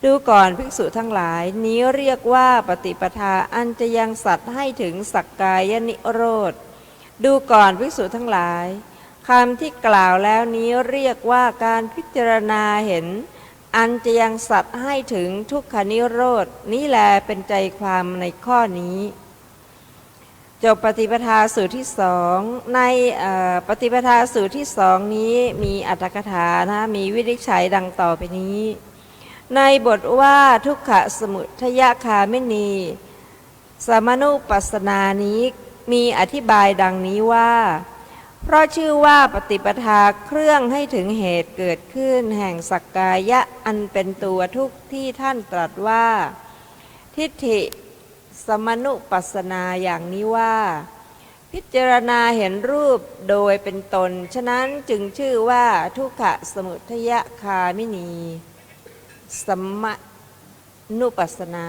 ดูก่อนภิกษุทั้งหลายนี้เรียกว่าปฏิปทาอันจะยังสัตว์ให้ถึงสักกายนิโรธดูก่อนภิกษุทั้งหลายคำที่กล่าวแล้วนี้เรียกว่าการพิจารณาเห็นอันจะยังสัตว์ให้ถึงทุกขนิโรธนี้แลเป็นใจความในข้อนี้จบปฏิปทาสูตรที่สองในปฏิปทาสูตรที่สองนี้มีอรรถกถานะมีวินิจฉัยดังต่อไปนี้ในบทว่าทุกขสมุทยคามินีสมนุปัสสนานี้มีอธิบายดังนี้ว่าเพราะชื่อว่าปฏิปทาเครื่องให้ถึงเหตุเกิดขึ้นแห่งสักกายะอันเป็นตัวทุกข์ที่ท่านตรัสว่าทิฏฐิสมนุปัสสนาอย่างนี้ว่าพิจารณาเห็นรูปโดยเป็นตนฉะนั้นจึงชื่อว่าทุกขสมุทยคามินีสมนุปัสสนา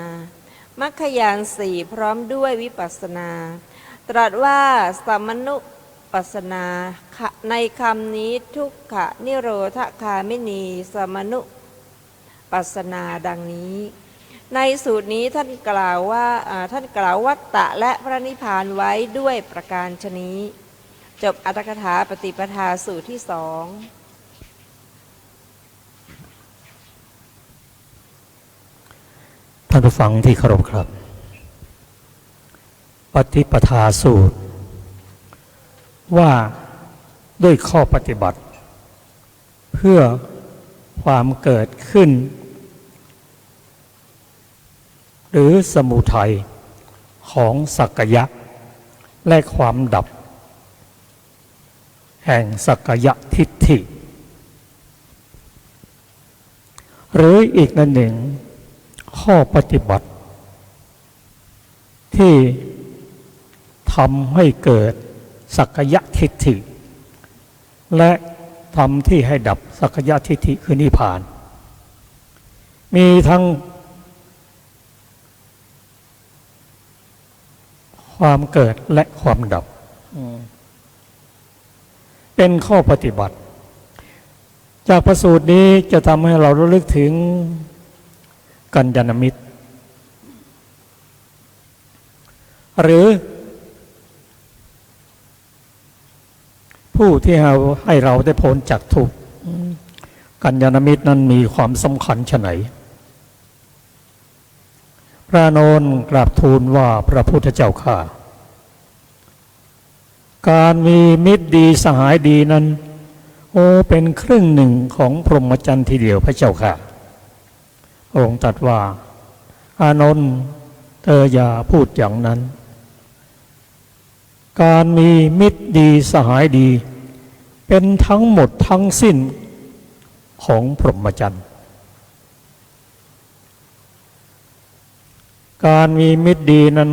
มัคคยานสี่พร้อมด้วยวิปัสสนาตรัสว่าสมนุปัสสนาในคำนี้ทุกขนิโรธคามินีสมนุปัสสนาดังนี้ในสูตรนี้ท่านกล่าววัตตะและพระนิพพานไว้ด้วยประการฉนี้จบอรรถกถาปฏิปทาสูตรที่สองท่านผู้ฟังที่เคารพครับปฏิปทาสูตรว่าด้วยข้อปฏิบัติเพื่อความเกิดขึ้นหรือสมุทัยของสักกายะและความดับแห่งสักกายทิฏฐิหรืออีกนั่นหนึ่งข้อปฏิบัติที่ทำให้เกิดสักกายทิฏฐิและทำที่ให้ดับสักกายทิฏฐิคือนิพพานมีทั้งความเกิดและความดับเป็นข้อปฏิบัติจากพระสูตรนี้จะทำให้เราระลึกถึงกัลยาณมิตรหรือผู้ที่ให้เราได้พ้นจากทุกข์กัลยาณมิตรนั้นมีความสำคัญไฉนพระอานนท์กราบทูลว่าพระพุทธเจ้าข้าการมีมิตรดีสหายดีนั้นเป็นครึ่งหนึ่งของพรหมจรรย์ทีเดียวพระเจ้าค่ะพระองค์ตรัสว่าอานนท์เธออย่าพูดอย่างนั้นการมีมิตรดีสหายดีเป็นทั้งหมดทั้งสิ้นของพรหมจรรย์การมีมิตรดีนั้น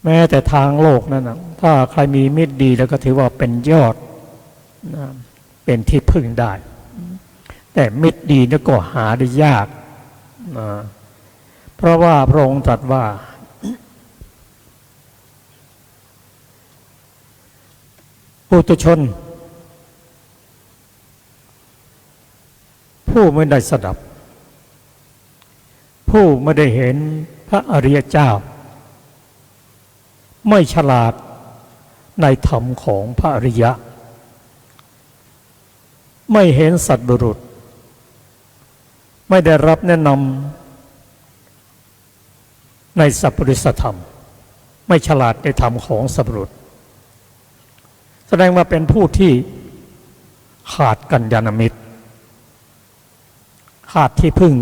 แม้แต่ทางโลกนั้นนะถ้าใครมีมิตรดีแล้วก็ถือว่าเป็นยอดเป็นที่พึ่งได้แต่มิตรดีนี่ก็หาได้ยาก เพราะว่าพระองค์ตรัสว่าปุถุชนผู้ไม่ได้สดับผู้ไม่ได้เห็นพระอริยเจ้าไม่ฉลาดในธรรมของพระอริยะไม่เห็นสัตบุรุษไม่ได้รับแนะนำในสัพพุริสธรรมไม่ฉลาดในธรรมของสัพบุรุษแสดงว่าเป็นผู้ที่ขาดกัลยาณมิตรขาดที่พึ่ง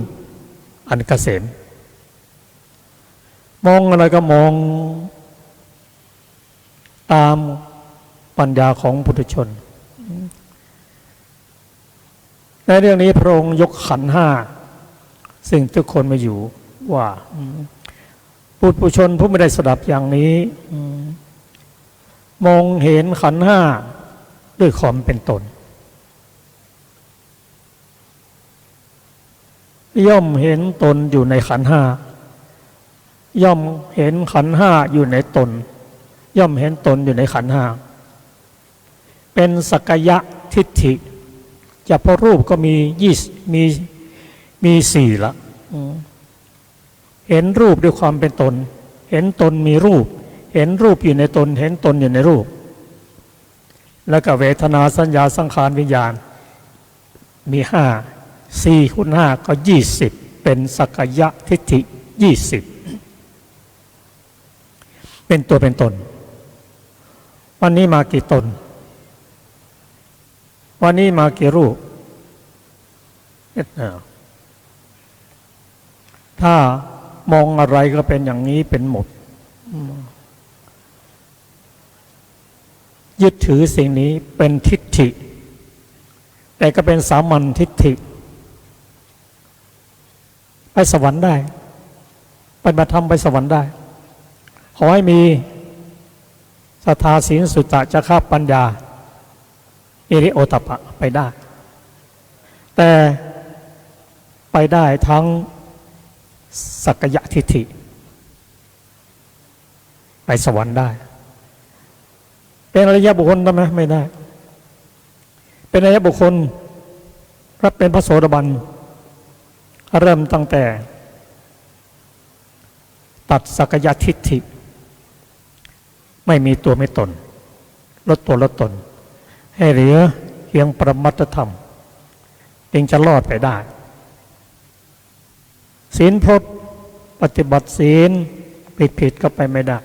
อันเกษมมองอะไรก็มองตามปัญญาของปุถุชนในเรื่องนี้พระองค์ยกขันธ์ห้าซึ่งทุกคนมาอยู่ว่าปุถุชนผู้ไม่ได้สดับอย่างนี้มองเห็นขันธ์ห้าด้วยความเป็นตนย่อมเห็นตนอยู่ในขันธ์ห้าย่อมเห็นขันธ์ห้าอยู่ในตนย่อมเห็นตนอยู่ในขันธ์ห้าเป็นสักยะทิฏฐิจะพอรูปก็มีสี่ละเห็นรูปด้วยความเป็นตนเห็นตนมีรูปเห็นรูปอยู่ในตนเห็นตนอยู่ในรูปแล้วก็เวทนาสัญญาสังขารวิญญาณมีห้าสี่คูณห้าก็20เป็นสักยะทิฏฐิ20เป็นตัวเป็นตนวันนี้มากี่ตนวันนี้มากี่รูปถ้ามองอะไรก็เป็นอย่างนี้เป็นหมดยึดถือสิ่งนี้เป็นทิฏฐิแต่ก็เป็นสามัญทิฏฐิไปสวรรค์ได้ปฏิบัติธรรมไปสวรรค์ได้ขอให้มีศรัทธาศีลสุตตะจาคะปัญญาอิริโอตตัปปะไปได้แต่ไปได้ทั้งสักยะทิฏฐิไปสวรรค์ได้เป็นอริยบุคคลได้ไหมไม่ได้เป็นอริยบุคคลรับเป็นพระโสดาบันเริ่มตั้งแต่ตัดสักยะทิฏฐิไม่มีตัวไม่ตนลดตัวลดตนให้เหลือเพียงปรมัตถธรรมจึงจะรอดไปได้ศีลพจน์ปฏิบัติศีลผิดก็ไปไม่ได้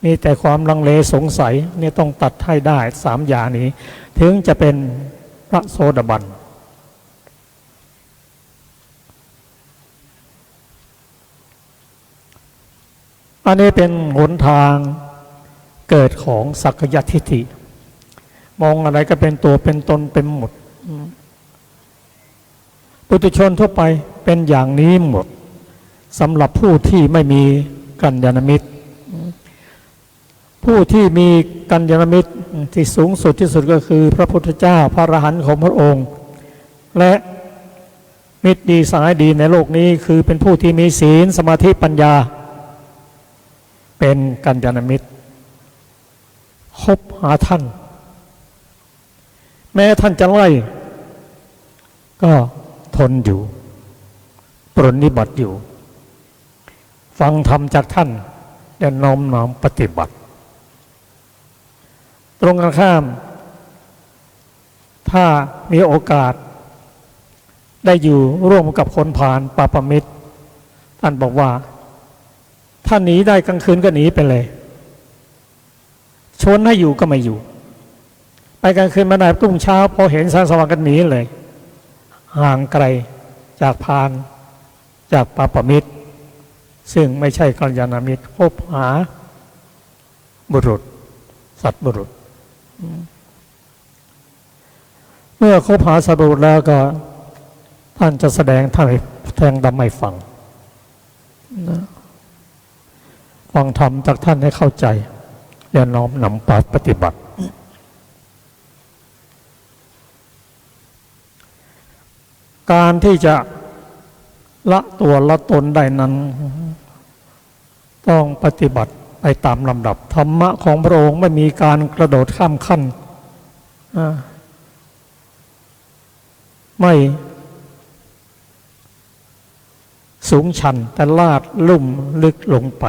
มีแต่ความลังเลสงสัยนี่ต้องตัดให้ได้3อย่างนี้ถึงจะเป็นพระโสดาบันอันนี้เป็นหนทางเกิดของสักยทิฏฐิมองอะไรก็เป็นตัวเป็นตนเป็นหมดปุถุชนทั่วไปเป็นอย่างนี้หมดสำหรับผู้ที่ไม่มีกัลยาณมิตรผู้ที่มีกัลยาณมิตรที่สูงสุดที่สุดก็คือพระพุทธเจ้าพระอรหันต์ของพระองค์และมิตรดีสหายดีในโลกนี้คือเป็นผู้ที่มีศีลสมาธิปัญญาเป็นกัลยาณมิตรคบหาท่านแม้ท่านจะไล่ก็ทนอยู่ปรนนิบัติอยู่ฟังธรรมจากท่านและน้อมน้อมปฏิบัติตรงกันข้ามถ้ามีโอกาสได้อยู่ร่วมกับคนผ่านปาปมิตรท่านบอกว่าถ้าหนีได้กลางคืนก็หนีไปเลยชวนให้อยู่ก็ไม่อยู่ไปกลางคืนมาได้ตุ้งเช้าพอเห็นแสงสว่างก็หนีเลยห่างไกลจากพานจากปาปมิตรซึ่งไม่ใช่กัลยาณมิตรพบหาบุรุษสัตบุรุษเมื่อคบหาสัตบุรุษแล้วก็ท่านจะแสดงธรรมให้ฟังฟังธรรมจากท่านให้เข้าใจและน้อมนำไปปฏิบัติการที่จะ ละตัวละตนได้นั้นต้องปฏิบัติไปตามลำดับธรรมะของพระองค์ไม่มีการกระโดดข้ามขั้นไม่สูงชันแต่ลาดลุ่มลึกลงไป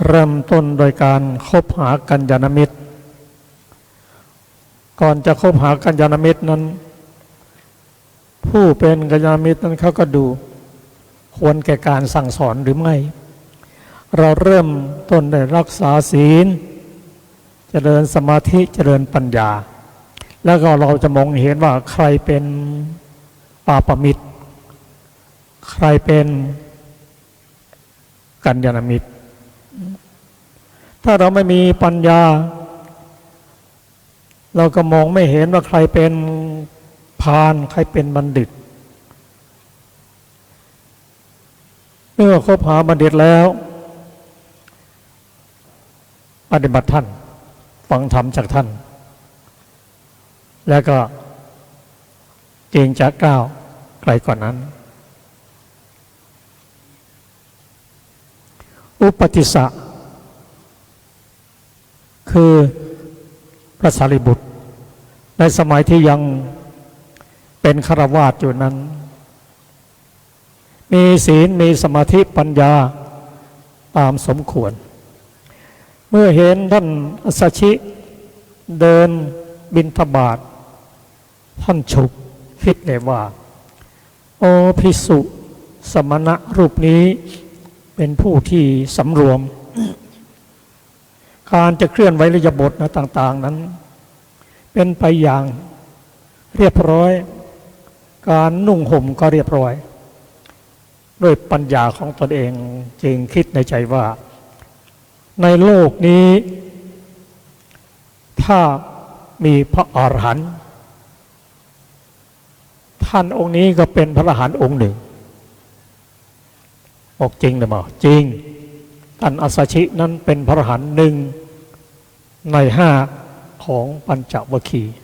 เริ่มต้นโดยการคบหากัลยาณมิตรก่อนจะคบหากัลยาณมิตรนั้นผู้เป็นกัลยาณมิตรนั้นเขาก็ดูควรแก่การสั่งสอนหรือไม่เราเริ่มต้นได้รักษาศีลเจริญสมาธิเจริญปัญญาแล้วก็เราจะมองเห็นว่าใครเป็นปาปมิตรใครเป็นกัลยาณมิตรถ้าเราไม่มีปัญญาเราก็มองไม่เห็นว่าใครเป็นพาลใครเป็นบัณฑิตเมื่อคบหาบัณฑิตแล้วปฏิบัติท่านฟังธรรมจากท่านแล้วก็เก่งจะก้าวไกลกว่านั้นอุปติสสะคือพระสารีบุตรในสมัยที่ยังเป็นฆราวาสอยู่นั้นมีศีลมีสมาธิปัญญาตามสมควรเมื่อเห็นท่านอัสสชิเดินบิณฑบาตท่านฉุกคิดเลยว่าโอ้ภิกษุสมณะรูปนี้เป็นผู้ที่สำรวมการจะเคลื่อนไหวอิริยาบถต่างๆนั้นเป็นไปอย่างเรียบร้อยการนุ่งห่มก็เรียบร้อยด้วยปัญญาของตนเองจึงคิดในใจว่าในโลกนี้ถ้ามีพระอรหันต์ท่านองค์นี้ก็เป็นพระอรหันต์องค์หนึ่งบอกจริงหรือเปล่าจริงท่านอัสสชินั้นเป็นพระอรหันต์หนึ่งใน5ของปัญจวัคคีย์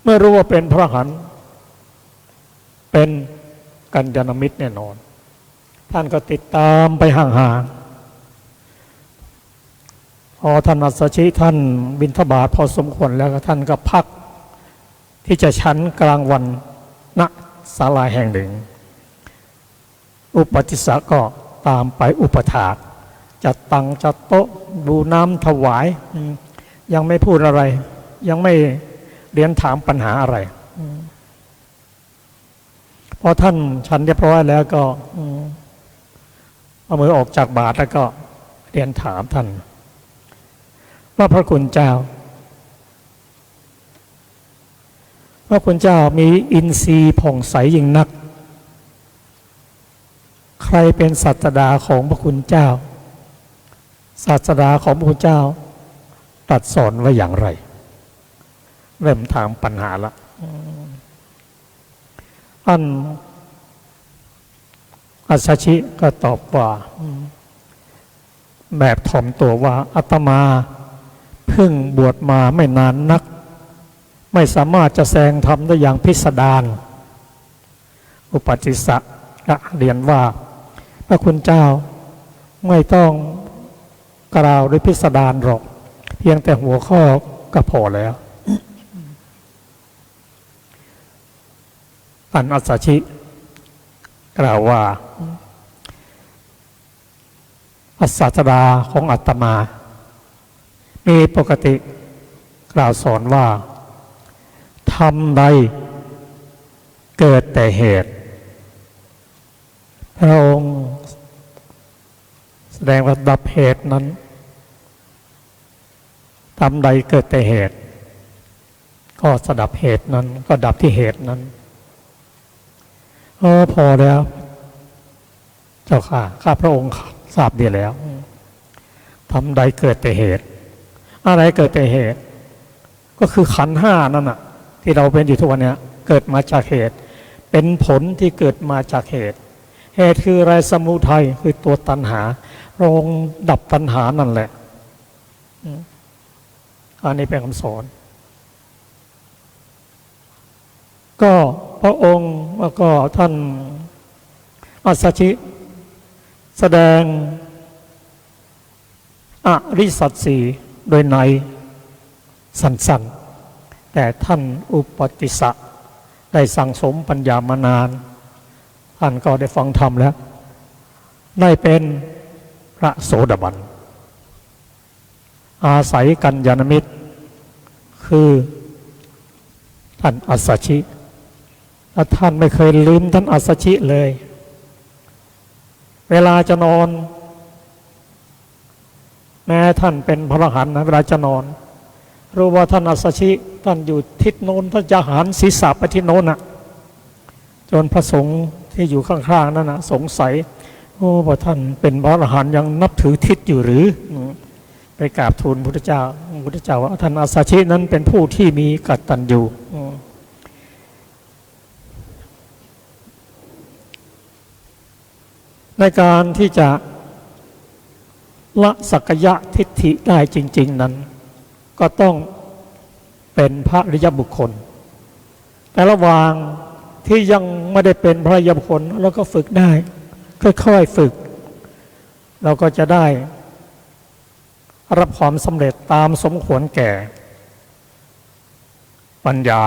เมื่อรู้ว่าเป็นพระอรหันต์เป็นกัลยาณมิตรแน่นอนท่านก็ติดตามไปห่างๆพอท่านอัสสชิท่านบิณฑบาตพอสมควรแล้วท่านก็พักที่จะฉันกลางวันณศาลาแห่งหนึ่งอุปติสสะก็ตามไปอุปถากจัดตั้งจัดโต๊ะดูน้ำถวายยังไม่พูดอะไรยังไม่เรียนถามปัญหาอะไรพอท่านฉันเรียบร้อยแล้วก็เอามือออกจากบาตรแล้วก็เรียนถามท่านว่าพระคุณเจ้าพระคุณเจ้ามีอินทรีย์ผ่องใสยิ่งนักใครเป็นศาสดาของพระคุณเจ้าศาสดาของพระคุณเจ้าตรัสสอนไว้อย่างไรเริ่มถามปัญหาละอันอัสสชิก็ตอบว่าแบบถ่อมตัวว่าอาตมาเพิ่งบวชมาไม่นานนักไม่สามารถจะแสดงธรรมได้อย่างพิสดารอุปติสสะเรียนว่าพระคุณเจ้าไม่ต้องกล่าวด้วยพิสดารหรอกเพียงแต่หัวข้อก็พอแล้วท่านอัสสชิกล่าวว่าศาสดาของอาตมามีปกติกล่าวสอนว่าธรรมใดเกิดแต่เหตุพระองค์แสดงว่าดับเหตุนั้นธรรมใดเกิดแต่เหตุก็สดับเหตุนั้นก็ดับที่เหตุนั้นพอแล้วเจ้าข้าพระองค์ทราบดีแล้วธรรมใดเกิดแต่เหตุอะไรเกิดแต่เหตุก็คือขันธ์ห้านั่นน่ะที่เราเป็นอยู่ทุกวันนี้เกิดมาจากเหตุเป็นผลที่เกิดมาจากเหตุเหตุคืออะไรสมุทัยคือตัวตัณหาลงดับตัณหานั่นแหละอันนี้เป็นคำสอน ก็พระองค์แล้วก็ท่านอัสสชิแสดงอริยสัจสี่โดยในสั้นๆแต่ท่านอุปติสสะได้สั่งสมปัญญามานานท่านก็ได้ฟังธรรมแล้วได้เป็นพระโสดาบันอาศัยกัลยาณมิตรคือท่านอัสสชิและท่านไม่เคยลืมท่านอัสสชิเลยเวลาจะนอนแม้ท่านเป็นพระอรหันต์นะเวลาจะนอนรู้ว่าท่านอัสสชิท่านอยู่ทิศโน้นท่านจะหันศีรษะไปทิศโน้นน่ะจนพระสงฆ์ที่อยู่ข้างๆนั่นนะสงสัยโอ้ว่าท่านเป็นพระอรหันต์ยังนับถือทิศอยู่หรือไปกราบทูลพระพุทธเจ้าพระพุทธเจ้าว่าท่านอัสสชินั้นเป็นผู้ที่มีกตัญญูในการที่จะละสักยะทิฏฐิได้จริงๆนั้นก็ต้องเป็นพระอริยบุคคลแต่ระหว่างที่ยังไม่ได้เป็นพระอริยบุคคลเราก็ฝึกได้ค่อยๆฝึกเราก็จะได้รับความสำเร็จตามสมควรแก่ปัญญา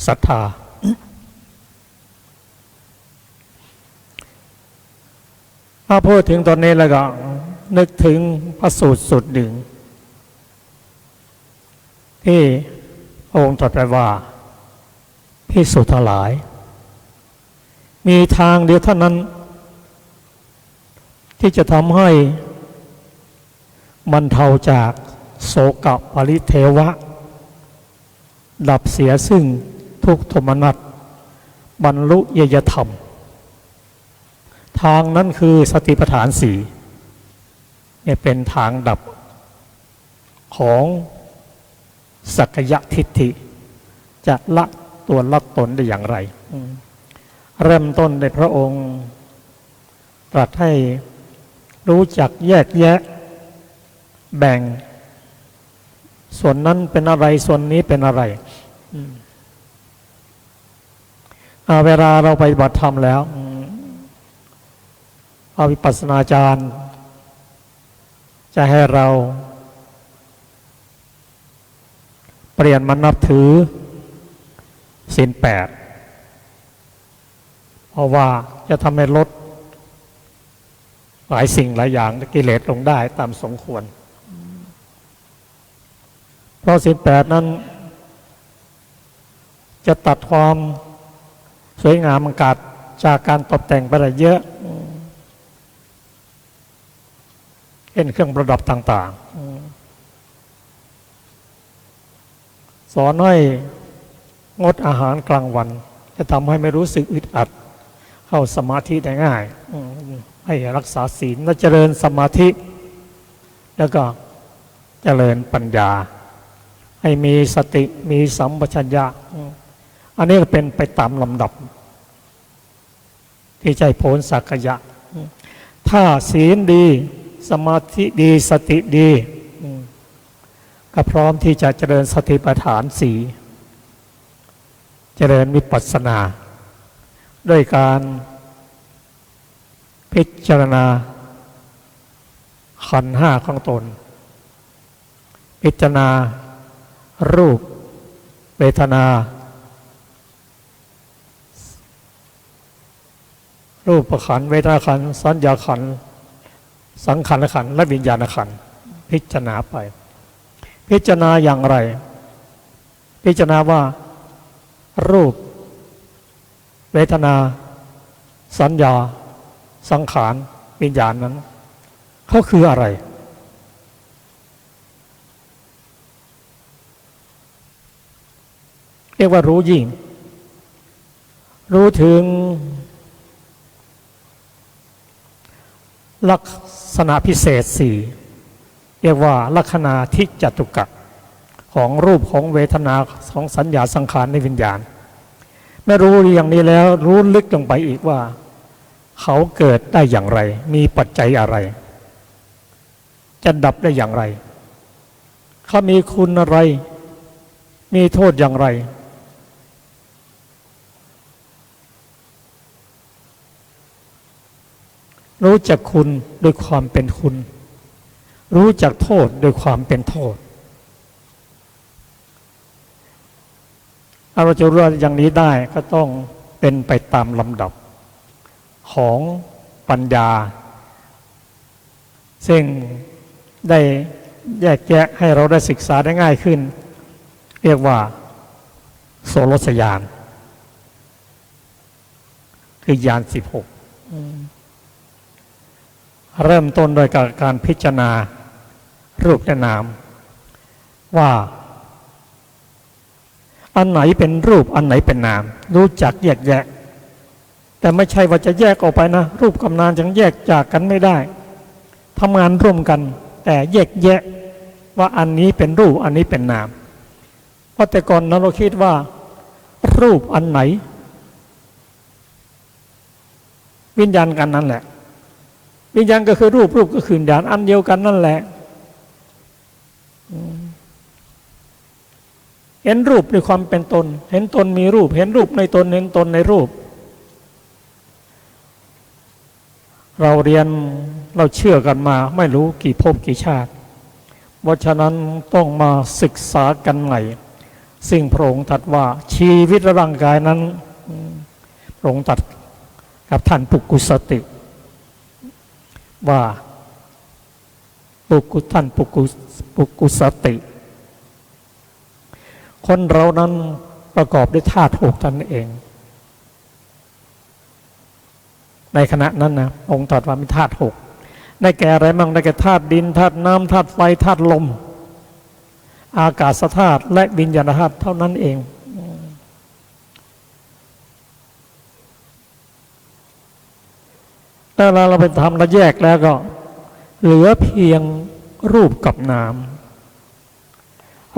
ศรัทธาถ้าพูดถึงตอนนี้แล้วก็นึกถึงพระสูตรสุดหนึ่งที่องค์ตรัสไว้ว่าภิกษุทั้งหลายมีทางเดียวเท่านั้นที่จะทำให้บรรเทาจากโศกปริเทวะดับเสียซึ่งทุกข์โทมนัสบรรลุเยยธรรมทางนั้นคือสติปัฏฐานสี่เนี่ยเป็นทางดับของสักยะทิฏฐิจะละตัวละตนได้อย่างไรเริ่มต้นในพระองค์ตรัสให้รู้จักแยกแยะแบ่งส่วนนั้นเป็นอะไรส่วนนี้เป็นอะไรเวลาเราไปปฏิบัติธรรมแล้วพระวิปัสสนาจารย์จะให้เราเปลี่ยนมานับถือศีล 8เพราะว่าจะทำให้ลดหลายสิ่งหลายอย่างกิเลสลงได้ตามสมควรเพราะศีล 8นั้นจะตัดความสวยงามกัดจากการตกแต่งไปได้เยอะเป็นเครื่องประดับต่างๆสอนให้งดอาหารกลางวันจะทำให้ไม่รู้สึกอึดอัดเข้าสมาธิได้ง่ายให้รักษาศีลและเจริญสมาธิแล้วก็เจริญปัญญาให้มีสติมีสัมปชัญญะอันนี้ก็เป็นไปตามลำดับที่ใจพ้นสักยะถ้าศีลดีสมาธิดีสติดีก็พร้อมที่จะเจริญสติปัฏฐานสี่เจริญวิปัสสนาด้วยการพิจารณาขันธ์ห้าของตนพิจารณารูปเวทนารูปขันธ์เวทนาขันธ์สัญญาขันธ์สังขารขันธ์และวิญญาณขันธ์พิจารณาไปพิจารณาอย่างไรพิจารณาว่ารูปเวทนาสัญญาสังขารวิญญาณนั้นเขาคืออะไรเรียกว่ารู้ยิ่งรู้ถึงลักษณะพิเศษสี่เรียกว่าลักษณะทิจตุกะของรูปของเวทนาของสัญญาสังขารในวิญญาณเมื่อรู้อย่างนี้แล้วรู้ลึกลงไปอีกว่าเขาเกิดได้อย่างไรมีปัจจัยอะไรจะดับได้อย่างไรเขามีคุณอะไรมีโทษอย่างไร รู้จักคุณโดยความเป็นคุณ รู้จักโทษโดยความเป็นโทษเราจะรู้อย่างนี้ได้ก็ต้องเป็นไปตามลำดับของปัญญาซึ่งได้แยกแยะให้เราได้ศึกษาได้ง่ายขึ้นเรียกว่าโสรสญาณคือญาณ16เริ่มต้นโดยการพิจารณารูปและนามว่าอันไหนเป็นรูปอันไหนเป็นนามรู้จักแยกแยะแต่ไม่ใช่ว่าจะแยกออกไปนะรูปกับนามยังแยกจากกันไม่ได้ทำงานร่วมกันแต่แยกแยะว่าอันนี้เป็นรูปอันนี้เป็นนามเพราะแต่ก่อนนั้นเราคิดว่ารูปอันไหนวิญญาณกันนั่นแหละวิญญาณก็คือรูปก็คือวิญญาณอันเดียวกันนั่นแหละเห็นรูปในความเป็นตนเห็นตนมีรูปเห็นรูปในตนเห็นตนในรูปเราเรียนเราเชื่อกันมาไม่รู้กี่ภพกี่ชาติเพราะฉะนั้นต้องมาศึกษากันใหม่ซึ่งพระองค์ตรัสว่าชีวิตและร่างกายนั้นพระองค์ตรัสกับท่านปุกุสติว่าท่านปุกุสติคนเรานั้นประกอบด้วยธาตุ6ท่านเองในขณะนั้นนะองค์ตรัสว่ามีธาตุ6ได้แก่อะไรบ้างได้แก่ธาตุดินธาตุน้ำธาตุไฟธาตุลมอากาศธาตุและวิญญาณธาตุเท่านั้นเองแต่เราไปทำแล้วแยกแล้วก็เหลือเพียงรูปกับนาม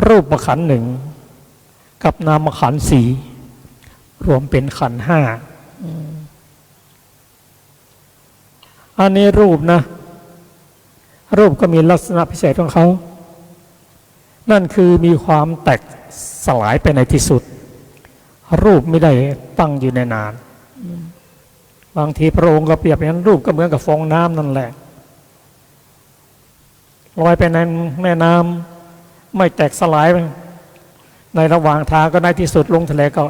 รูปขันธ์1กับนามขันธ์4รวมเป็นขันธ์5อันนี้รูปนะรูปก็มีลักษณะพิเศษของเขานั่นคือมีความแตกสลายไปในที่สุดรูปไม่ได้ตั้งอยู่ในนานบางทีพระองค์ก็เปรียบอย่างนั้นรูปก็เหมือนกับฟองน้ำนั่นแหละลอยไปในแม่น้ำไม่แตกสลายในระหว่างทางก็ในที่สุดลงทะเลก็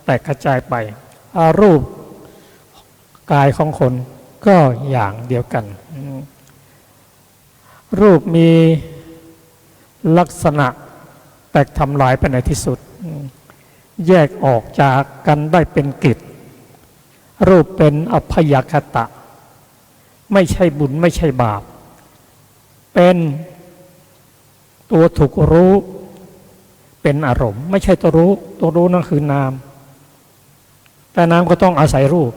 แตกกระจายไปรูปกายของคนก็อย่างเดียวกันรูปมีลักษณะแตกทำลายไปในที่สุดแยกออกจากกันได้เป็นกิจรูปเป็นอพยคตะไม่ใช่บุญไม่ใช่บาปเป็นตัวถูกรู้เป็นอารมณ์ไม่ใช่ตัวรู้นั่นคือนามแต่นามก็ต้องอาศัยรูป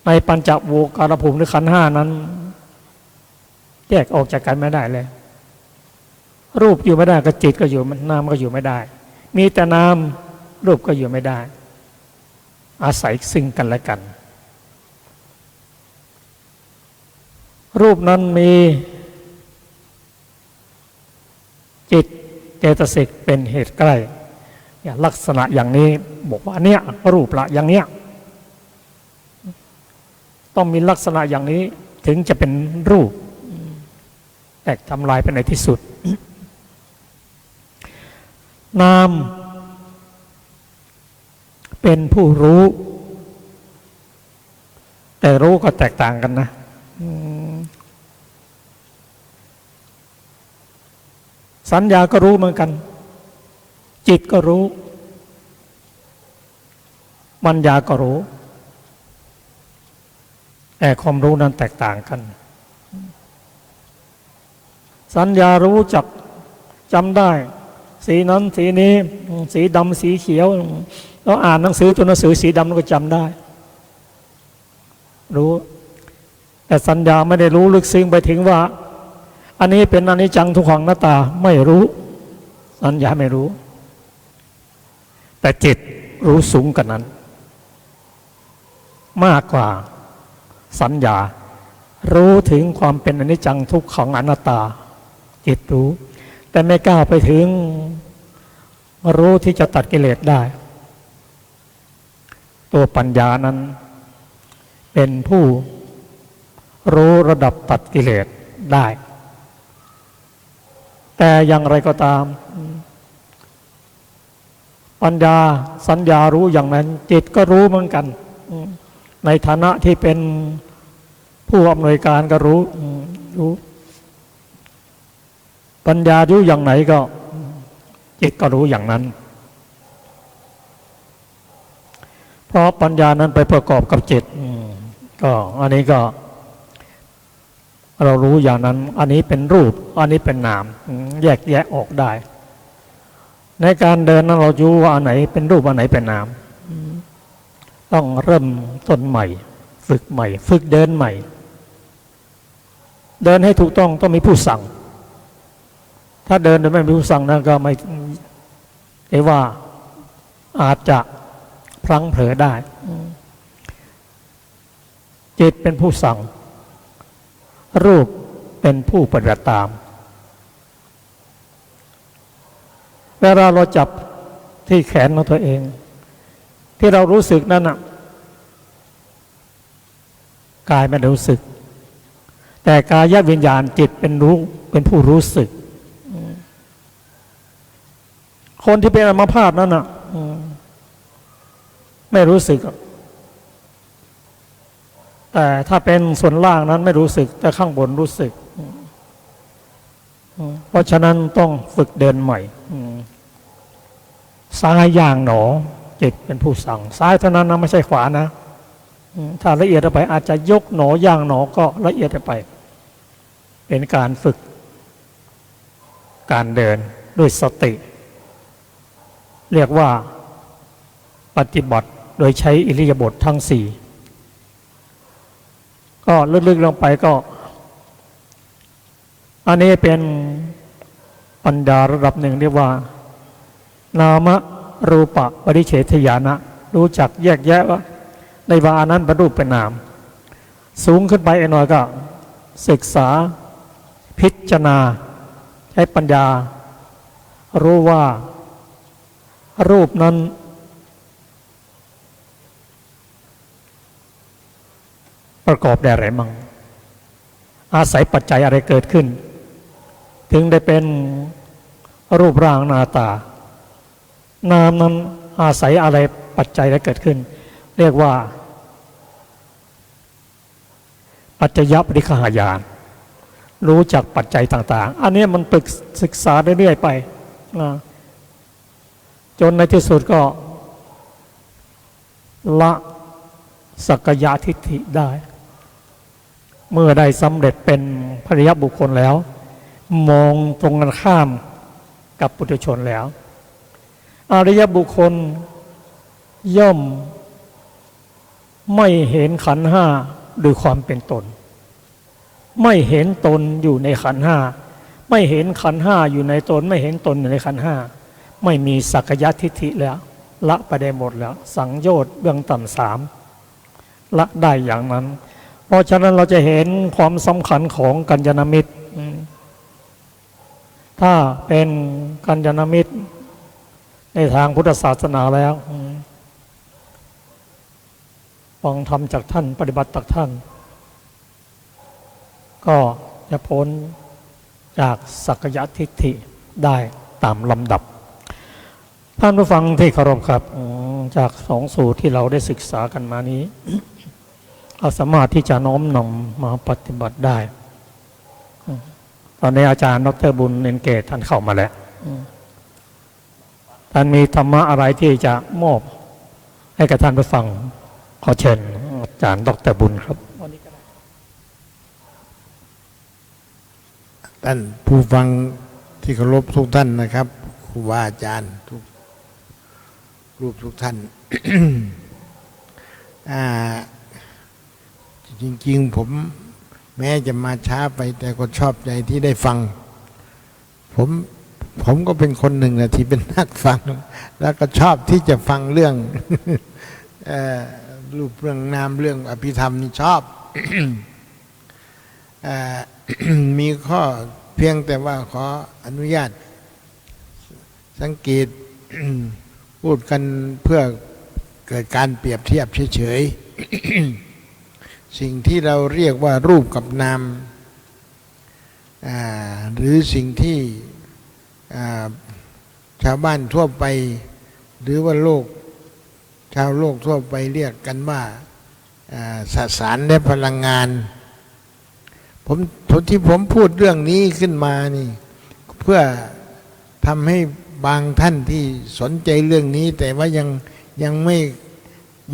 ในปัญจโวการภูมิหรือขันธ์5นั้นแยกออกจากกันไม่ได้เลยรูปอยู่ไม่ได้ก็จิตก็อยู่นามก็อยู่ไม่ได้มีแต่นามรูปก็อยู่ไม่ได้อาศัยซึ่งกันและกันรูปนั้นมีจิตเจตสิกเป็นเหตุใกล้ลักษณะอย่างนี้บอกว่าเนี่ยรูปละอย่างเนี้ยต้องมีลักษณะอย่างนี้ถึงจะเป็นรูปแตกทำลายไปในที่สุดนามเป็นผู้รู้แต่รู้ก็แตกต่างกันนะสัญญาก็รู้เหมือนกันจิตก็รู้ปัญญาก็รู้แต่ความรู้นั้นแตกต่างกันสัญญารู้จักจำได้สีนั้นสีนี้สีดำสีเขียวเราอ่านหนังสือตัวหนังสือสีดำเราก็จำได้รู้แต่สัญญาไม่ได้รู้ลึกซึ้งไปถึงว่าอันนี้เป็นอนิจจังทุกขังอนัตตาไม่รู้สัญญาไม่รู้แต่จิตรู้สูงกว่านั้นมากกว่าสัญญารู้ถึงความเป็นอนิจจังทุกขังอนัตตาจิตรู้แต่ไม่กล้าไปถึงรู้ที่จะตัดกิเลสได้ตัวปัญญานั้นเป็นผู้ รู้ระดับตัดกิเลสได้ แต่อย่างไรก็ตามปัญญาสัญญารู้อย่างนั้นจิตก็รู้เหมือนกันในฐานะที่เป็นผู้อำนวยการก็รู้ปัญญารู้อย่างไหนก็จิตก็รู้อย่างนั้นเพราะปัญญานั้นไปประกอบกับจิตก็อันนี้ก็เรารู้อย่างนั้นอันนี้เป็นรูปอันนี้เป็นนามแยกแยะออกได้ในการเดินนั้นเรารู้ว่าอันไหนเป็นรูปอันไหนเป็นนามต้องเริ่มต้นใหม่ฝึกใหม่ฝึกเดินใหม่เดินให้ถูกต้องมีผู้สั่งถ้าเดินโดยไม่มีผู้สั่งนั้นก็ไม่ได้ว่าอาจจะพลั้งเผลอได้จิตเป็นผู้สั่งรูปเป็นผู้ปฏิบัติตามเวลาเราจับที่แขนของตัวเองที่เรารู้สึกนั่นน่ะกายไม่ได้รู้สึกแต่กายวิญญาณจิตเป็นผู้รู้สึกคนที่เป็นอัมพาตนั่นน่ะไม่รู้สึกแต่ถ้าเป็นส่วนล่างนั้นไม่รู้สึกแต่ข้างบนรู้สึกเพราะฉะนั้นต้องฝึกเดินใหม่ซ้ายย่างหนอจิตเป็นผู้สั่งซ้ายเท่านั้นนะไม่ใช่ขวานะถ้าละเอียดไปอาจจะยกหนอย่างหนอก็ละเอียดไปเป็นการฝึกการเดินด้วยสติเรียกว่าปฏิบัติโดยใช้อิริยาบถทั้งสี่ก็ลึกๆลงไปก็อันนี้เป็นปัญญาระดับหนึ่งเรียกว่านามรูปะปริเฉทญาณะรู้จักแยกแยะว่าในว่าอันนั้นเป็นรูปเป็นนามสูงขึ้นไปหน่อยก็ศึกษาพิจารณาใช้ปัญญารู้ว่ารูปนั้นประกอบด้วยอะไรมั่งอาศัยปัจจัยอะไรเกิดขึ้นถึงได้เป็นรูปร่างหน้าตานามนั้นอาศัยอะไรปัจจัยอะไรเกิดขึ้นเรียกว่าปัจจยปริคหายานรู้จักปัจจัยต่างๆอันนี้มันศึกษาเรื่อยๆไปจนในที่สุดก็ละสักกายทิฏฐิได้เมื่อได้สำเร็จเป็นพระอริยบุคคลแล้วมองตรงกันข้ามกับปุถุชนแล้วอริยบุคคลย่อมไม่เห็นขันธ์ห้าด้วยความเป็นตนไม่เห็นตนอยู่ในขันธ์ห้าไม่เห็นขันธ์ห้าอยู่ในตนไม่เห็นตนอยู่ในขันธ์ห้าไม่มีสักกายทิฏฐิแล้วละไปได้หมดแล้วสังโยชน์เบื้องต่ำสามละได้อย่างนั้นเพราะฉะนั้นเราจะเห็นความสำคัญของกัลยาณมิตรถ้าเป็นกัลยาณมิตรในทางพุทธศาสนาแล้วฟังธรรมจากท่านปฏิบัติจากท่านก็จะพ้นจากสักกายทิฏฐิได้ตามลำดับท่านผู้ฟังที่เคารพครับจากสองสูตรที่เราได้ศึกษากันมานี้เราสามารถที่จะน้อมนำมาปฏิบัติได้ตอนนี้อาจารย์ดร.บุญเนนเกตท่านเข้ามาแล้วท่านมีธรรมะอะไรที่จะมอบให้กับท่านผู้ฟังขอเชิญอาจารย์ดร.บุญครับท่านผู้ฟังที่เคารพทุกท่านนะครับครูบาอาจารย์ทุกรูปทุกท่าน จริงๆผมแม้จะมาช้าไปแต่ก็ชอบใจที่ได้ฟังผมก็เป็นคนหนึ่งนะที่เป็นนักฟังแล้วก็ชอบที่จะฟังเรื่อง รูปเรื่องนามเรื่องอภิธรรมนี่ชอบ มีข้อเพียงแต่ว่าขออนุญาตสังเกต พูดกันเพื่อเกิดการเปรียบเทียบเฉยๆ สิ่งที่เราเรียกว่ารูปกับนามหรือสิ่งที่ชาวบ้านทั่วไปหรือว่าชาวโลกทั่วไปเรียกกันว่าสสารและพลังงานที่ผมพูดเรื่องนี้ขึ้นมานี่เพื่อทำให้บางท่านที่สนใจเรื่องนี้แต่ว่ายังไม่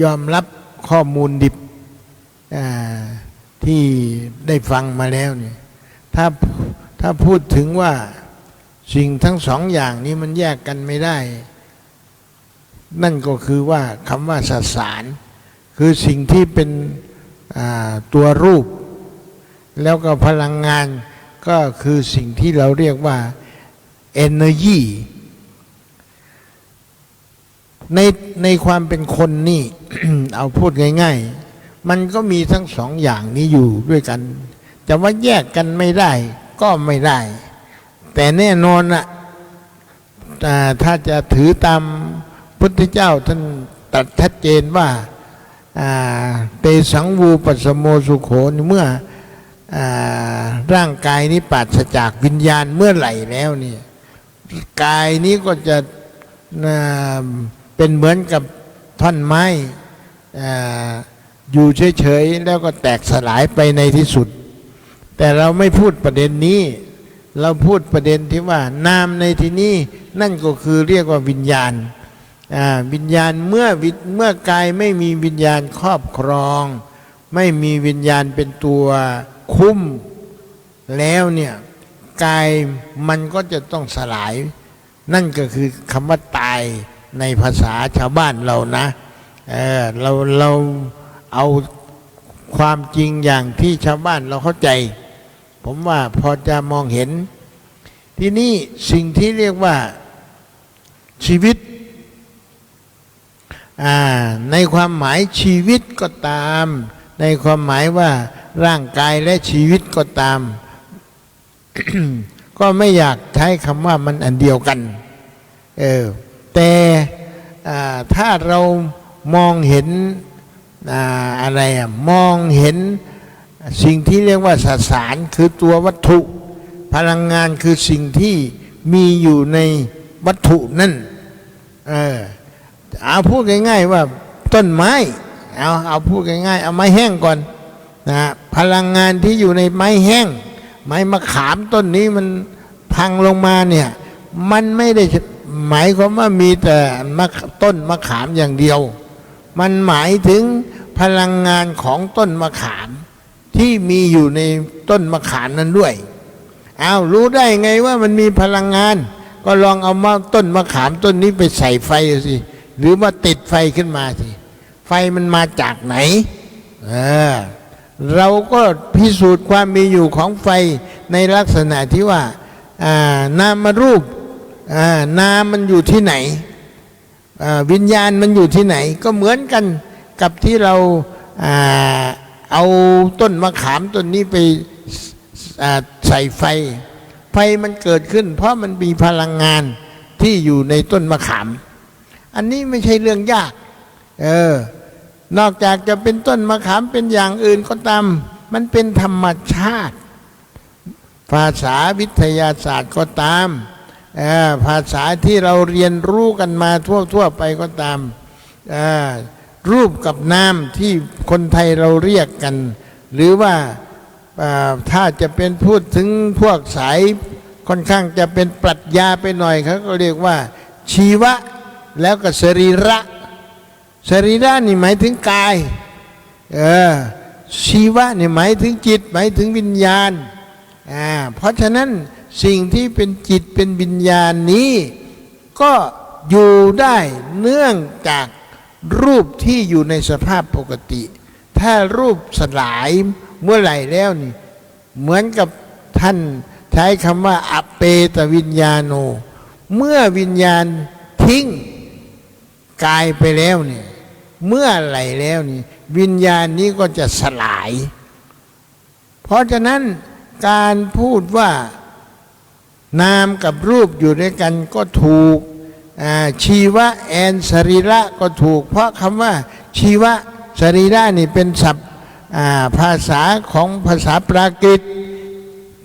ยอมรับข้อมูลดิบที่ได้ฟังมาแล้วเนี่ยถ้าพูดถึงว่าสิ่งทั้งสองอย่างนี้มันแยกกันไม่ได้นั่นก็คือว่าคำว่าสสารคือสิ่งที่เป็นตัวรูปแล้วก็พลังงานก็คือสิ่งที่เราเรียกว่า energy ในความเป็นคนนี่ เอาพูดง่ายๆมันก็มีทั้งสองอย่างนี้อยู่ด้วยกันแต่ว่าแยกกันไม่ได้ก็ไม่ได้แต่แน่นอนอะถ้าจะถือตามพุทธเจ้าท่านตรัสชัดเจนว่าเตสังวูปัสสโมสุโขเมื่อร่างกายนี้ปราศจากวิญญาณเมื่อไหร่แล้วนี่กายนี้ก็จะเป็นเหมือนกับท่อนไม้อยู่เฉยๆแล้วก็แตกสลายไปในที่สุดแต่เราไม่พูดประเด็นนี้เราพูดประเด็นที่ว่านามในที่นี้นั่นก็คือเรียกว่าวิญญาณวิญญาณเมื่อกายไม่มีวิญญาณครอบครองไม่มีวิญญาณเป็นตัวคุ้มแล้วเนี่ยกายมันก็จะต้องสลายนั่นก็คือคำว่าตายในภาษาชาวบ้านเรานะเราเอาความจริงอย่างที่ชาวบ้านเราเข้าใจผมว่าพอจะมองเห็นที่นี่สิ่งที่เรียกว่าชีวิตในความหมายชีวิตก็ตามในความหมายว่าร่างกายและชีวิตก็ตาม ก็ไม่อยากใช้คำว่ามันอันเดียวกันแต่ถ้าเรามองเห็นอะไรมองเห็นสิ่งที่เรียกว่าสสารคือตัววัตถุพลังงานคือสิ่งที่มีอยู่ในวัตถุนั่นเอาพูดง่ายๆว่าต้นไม้เอาพูดง่ายๆเอาไม้แห้งก่อนนะพลังงานที่อยู่ในไม้แห้งไม้มะขามต้นนี้มันพังลงมาเนี่ยมันไม่ได้หมายความว่ามีแต่ต้นมะขามอย่างเดียวมันหมายถึงพลังงานของต้นมะขามที่มีอยู่ในต้นมะขามนั้นด้วยรู้ได้ไงว่ามันมีพลังงานก็ลองเอาต้นมะขามต้นนี้ไปใส่ไฟสิหรือว่าติดไฟขึ้นมาสิไฟมันมาจากไหนเราก็พิสูจน์ความมีอยู่ของไฟในลักษณะที่ว่านามรูปนามมันอยู่ที่ไหนวิญญาณมันอยู่ที่ไหนก็เหมือนกันกับที่เราเอาต้นมะขามต้นนี้ไปใส่ไฟมันเกิดขึ้นเพราะมันมีพลังงานที่อยู่ในต้นมะขามอันนี้ไม่ใช่เรื่องยากนอกจากจะเป็นต้นมะขามเป็นอย่างอื่นก็ตามมันเป็นธรรมชาติภาษาวิทยาศาสตร์ก็ตามภาษาที่เราเรียนรู้กันมาทั่วไปก็ตามรูปกับนามที่คนไทยเราเรียกกันหรือว่าถ้าจะเป็นพูดถึงพวกสายค่อนข้างจะเป็นปรัชญาไปหน่อยเขาก็เรียกว่าชีวะแล้วก็สรีระนี่หมายถึงกายชีวะนี่หมายถึงจิตหมายถึงวิญญาณเพราะฉะนั้นสิ่งที่เป็นจิตเป็นวิญญาณนี้ก็อยู่ได้เนื่องจากรูปที่อยู่ในสภาพปกติถ้ารูปสลายเมื่อไหร่แล้วนี่เหมือนกับท่านใช้คำว่าอเปตวิญญาโนเมื่อวิญญาณทิ้งกายไปแล้วนี่เมื่อไหร่แล้วนี่วิญญาณนี้ก็จะสลายเพราะฉะนั้นการพูดว่านามกับรูปอยู่ด้วยกันก็ถูกชีวะสรีระก็ถูกเพราะคำว่าชีวะสรีระนี่เป็นศัพท์ ภาษาของภาษาปรากฤต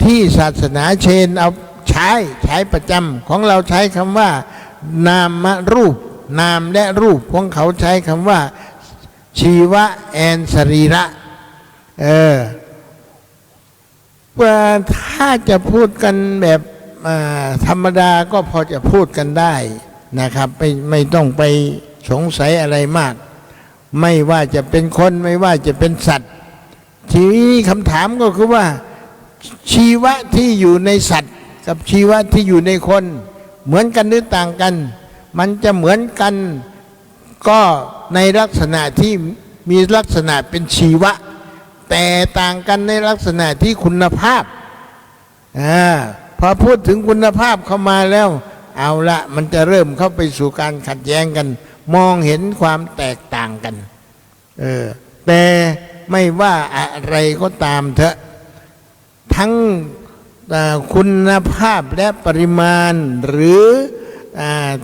ที่ศาสนาเชนเอาใช้ประจำของเราใช้คำว่านามรูปนามและรูปของเขาใช้คำว่าชีวะแอนสรีระว่าถ้าจะพูดกันแบบธรรมดาก็พอจะพูดกันได้นะครับไม่ต้องไปสงสัยอะไรมากไม่ว่าจะเป็นคนไม่ว่าจะเป็นสัตว์ทีนี้คำถามก็คือว่าชีวะที่อยู่ในสัตว์กับชีวะที่อยู่ในคนเหมือนกันหรือต่างกันมันจะเหมือนกันก็ในลักษณะที่มีลักษณะเป็นชีวะแต่ต่างกันในลักษณะที่คุณภาพพอพูดถึงคุณภาพเข้ามาแล้วเอาละมันจะเริ่มเข้าไปสู่การขัดแย้งกันมองเห็นความแตกต่างกันแต่ไม่ว่าอะไรก็ตามเถอะทั้งคุณภาพและปริมาณหรือ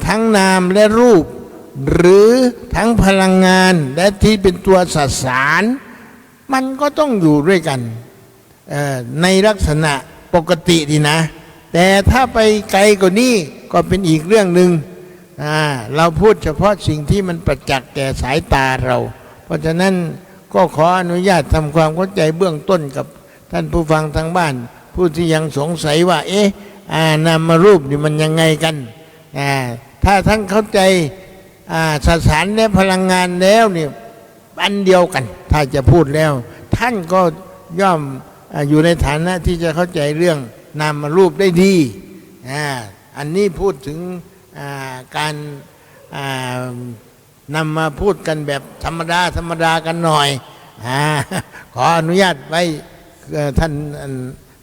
ทั้งนามและรูปหรือทั้งพลังงานและที่เป็นตัวสสารมันก็ต้องอยู่ด้วยกันในลักษณะปกติดีนะแต่ถ้าไปไกลกว่านี้ก็เป็นอีกเรื่องหนึ่งเราพูดเฉพาะสิ่งที่มันประจักษ์แก่สายตาเราเพราะฉะนั้นก็ขออนุญาตทำความเข้าใจเบื้องต้นกับท่านผู้ฟังทางบ้านผู้ที่ยังสงสัยว่านามารูปนี่มันยังไงกันถ้าท่านเข้าใจสสารและพลังงานแล้วเนี่ยอันเดียวกันถ้าจะพูดแล้วท่านก็ย่อมอยู่ในฐานะที่จะเข้าใจเรื่องนามรูปได้ดีอันนี้พูดถึงการนำมาพูดกันแบบธรรมดากันหน่อยขออนุญาตไว้ท่าน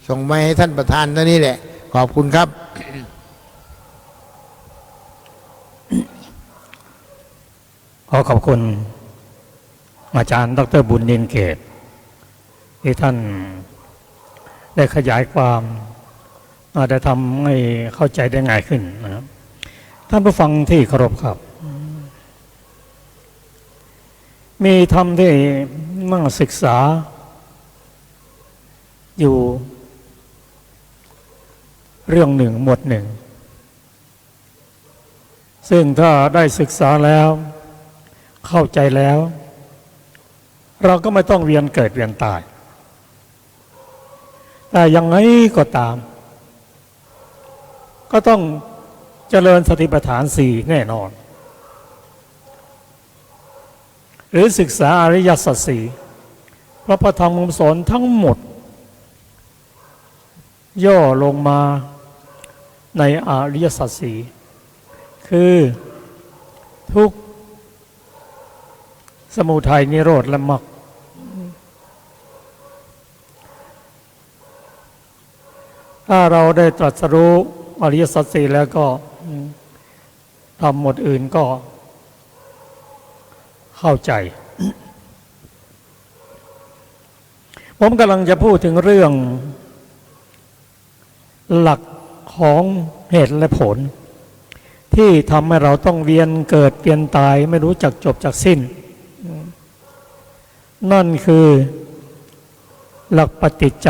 ส่งมาให้ท่านประธานเท่านี้แหละขอบคุณครับ ขอบคุณอาจารย์ดร.บุญนินเกตที่ท่านได้ขยายความได้ทำให้เข้าใจได้ง่ายขึ้นนะครับท่านผู้ฟังที่เคารพครับมีธรรมที่นั่งศึกษาอยู่เรื่องหนึ่งหมวดหนึ่งซึ่งถ้าได้ศึกษาแล้วเข้าใจแล้วเราก็ไม่ต้องเวียนเกิดเวียนตายแต่ยังไงก็ตามก็ต้องเจริญสติปัฏฐานสี่แน่นอนหรือศึกษาอริยสัจสี่พระธรรมคำสอนทั้งหมดย่อลงมาในอริยสัจสี่คือทุกข์สมุทัยนิโรธและมรรคถ้าเราได้ตรัสรู้อริยสัจสี่แล้วก็ทำหมดอื่นก็เข้าใจ ผมกำลังจะพูดถึงเรื่องหลักของเหตุและผลที่ทำให้เราต้องเวียนเกิดเวียนตายไม่รู้จักจบจักสิ้นนั่นคือหลักปฏิจจ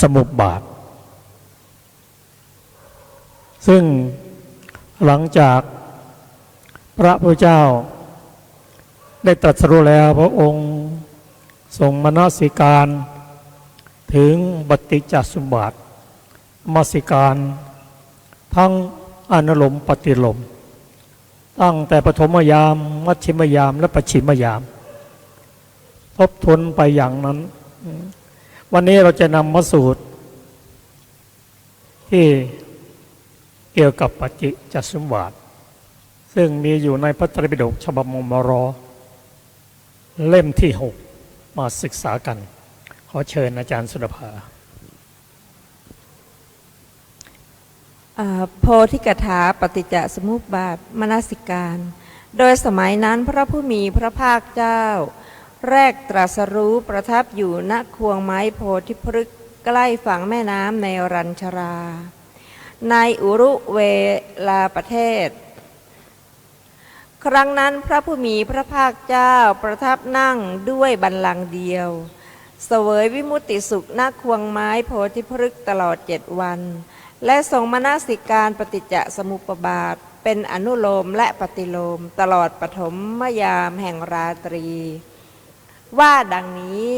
สมุปบาทซึ่งหลังจากพระพุทธเจ้าได้ตรัสรู้แล้วพระองค์ทรงมนสิการถึงปฏิจจสมุปบาทมนสิการทั้งอนุโลมปฏิโลมตั้งแต่ปฐมยามมัชฌิมยามและปัจฉิมยามทบทวนไปอย่างนั้นวันนี้เราจะนำมาสูตรที่เกี่ยวกับปฏิจจสมุปบาทซึ่งมีอยู่ในพระไตรปิฎกฉบับมมร.เล่มที่ 6มาศึกษากันขอเชิญอาจารย์สุรภาโพธิกถาปฏิจจสมุปบาทมนสิการโดยสมัยนั้นพระผู้มีพระภาคเจ้าแรกตรัสรู้ประทับอยู่ณควงไม้โพธิพฤกษ์ใกล้ฝั่งแม่น้ำในรัญชราในอุรุเวลาประเทศ ครั้งนั้นพระผู้มีพระภาคเจ้าประทับนั่งด้วยบัลลังก์เดียวเสวยวิมุตติสุขณควงไม้โพธิพฤกษ์ตลอด7 วันและทรงมนสิการปฏิจจสมุปบาทเป็นอนุโลมและปฏิโลมตลอดปฐมยามแห่งราตรีว่าดังนี้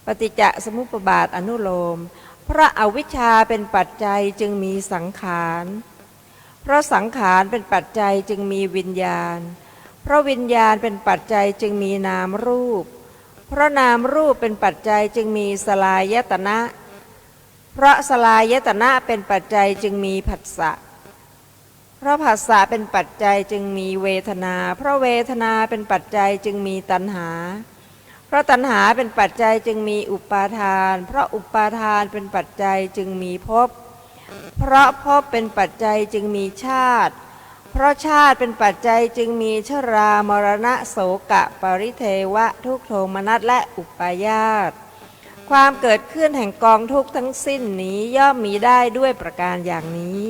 ปฏิจจสมุปบาทอนุโลมเพราะอวิชชาเป็นปัจจัยจึงมีสังขารเพราะสังขารเป็นปัจจัยจึงมีวิญญาณเพราะวิญญาณเป็นปัจจัยจึงมีนามรูปเพราะนามรูปเป็นปัจจัยจึงมีสลายตนะเพราะสลายตนะเป็นปัจจัยจึงมีผัสสะเพราะผัสสะเป็นปัจจัยจึงมีเวทนาเพราะเวทนาเป็นปัจจัยจึงมีตัณหาเพราะตัณหาเป็นปัจจัยจึงมีอุปาทานเพราะอุปาทานเป็นปัจจัยจึงมีภพเพราะภพเป็นปัจจัยจึงมีชาติเพราะชาติเป็นปัจจัยจึงมีชรามรณะโสกะปริเทวะทุกโทมนัสและอุปาญาตความเกิดขึ้นแห่งกองทุกข์ทั้งสิ้นนี้ย่อมมีได้ด้วยประการอย่างนี้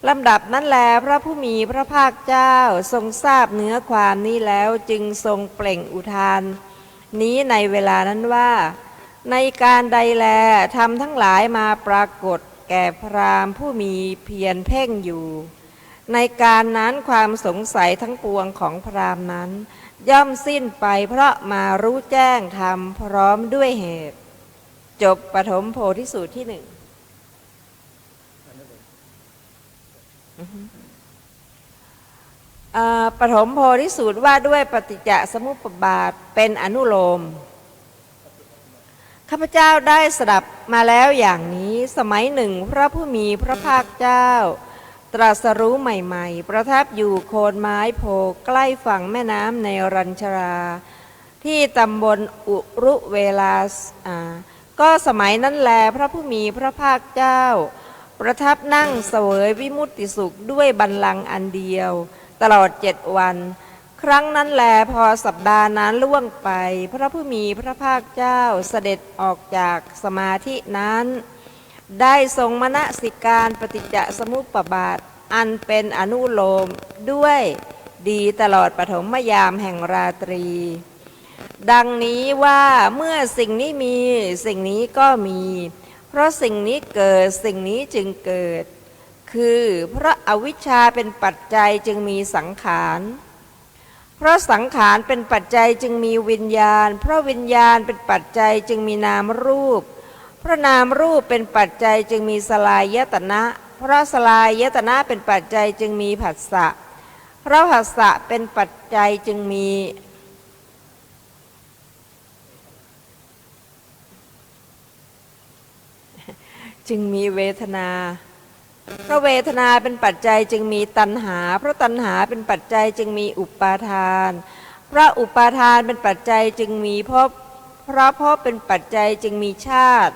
ลำดับนั้นแลพระผู้มีพระภาคเจ้าทรงทราบเนื้อความนี้แล้วจึงทรงเปล่งอุทานนี้ในเวลานั้นว่าในการใดแลธรรมทั้งหลายมาปรากฏแก่พราหมณ์ผู้มีเพียรเพ่งอยู่ในการนั้นความสงสัยทั้งปวงของพราหมณ์นั้นย่อมสิ้นไปเพราะมารู้แจ้งธรรมพร้อมด้วยเหตุจบปฐมโพธิสูตรที่ 1ปฐมโพธิสูตรว่าด้วยปฏิจจสมุปบาทเป็นอนุโลมข้าพเจ้าได้สดับมาแล้วอย่างนี้สมัยหนึ่งพระผู้มีพระภาคเจ้าตรัสรู้ใหม่ๆประทับอยู่โคนไม้โพใกล้ฝั่งแม่น้ำในรัญชราที่ตำบลอุรุเวลาก็สมัยนั้นแลพระผู้มีพระภาคเจ้าประทับนั่งเสวยวิมุตติสุขด้วยบัลลังก์อันเดียวตลอด7 วันครั้งนั้นแลพอสัปดาห์นั้นล่วงไปพระผู้มีพระภาคเจ้าเสด็จออกจากสมาธินั้นได้ทรงมนสิการปฏิจจสมุปบาทอันเป็นอนุโลมด้วยดีตลอดปฐมยามแห่งราตรีดังนี้ว่าเมื่อสิ่งนี้มีสิ่งนี้ก็มีเพราะสิ่งนี้เกิดสิ่งนี้จึงเกิดคือเพราะอวิชชาเป็นปัจจัยจึงมีสังขารเพราะสังขารเป็นปัจจัยจึงมีวิญญาณเพราะวิญญาณเป็นปัจจัยจึงมีนามรูปเพราะนามรูปเป็นปัจจัยจึงมีสลายตนะเพราะสลายตนะเป็นปัจจัยจึงมีผัสสะเพราะผัสสะเป็นปัจจัยจึงมีเวทนาเพราะเวทนาเป็นปัจจัยจึงมีตัณหาเพราะตัณหาเป็นปัจจัยจึงมีอุปาทานเพราะอุปาทานเป็นปัจจัยจึงมีภพเพราะภพเป็นปัจจัยจึงมีชาติ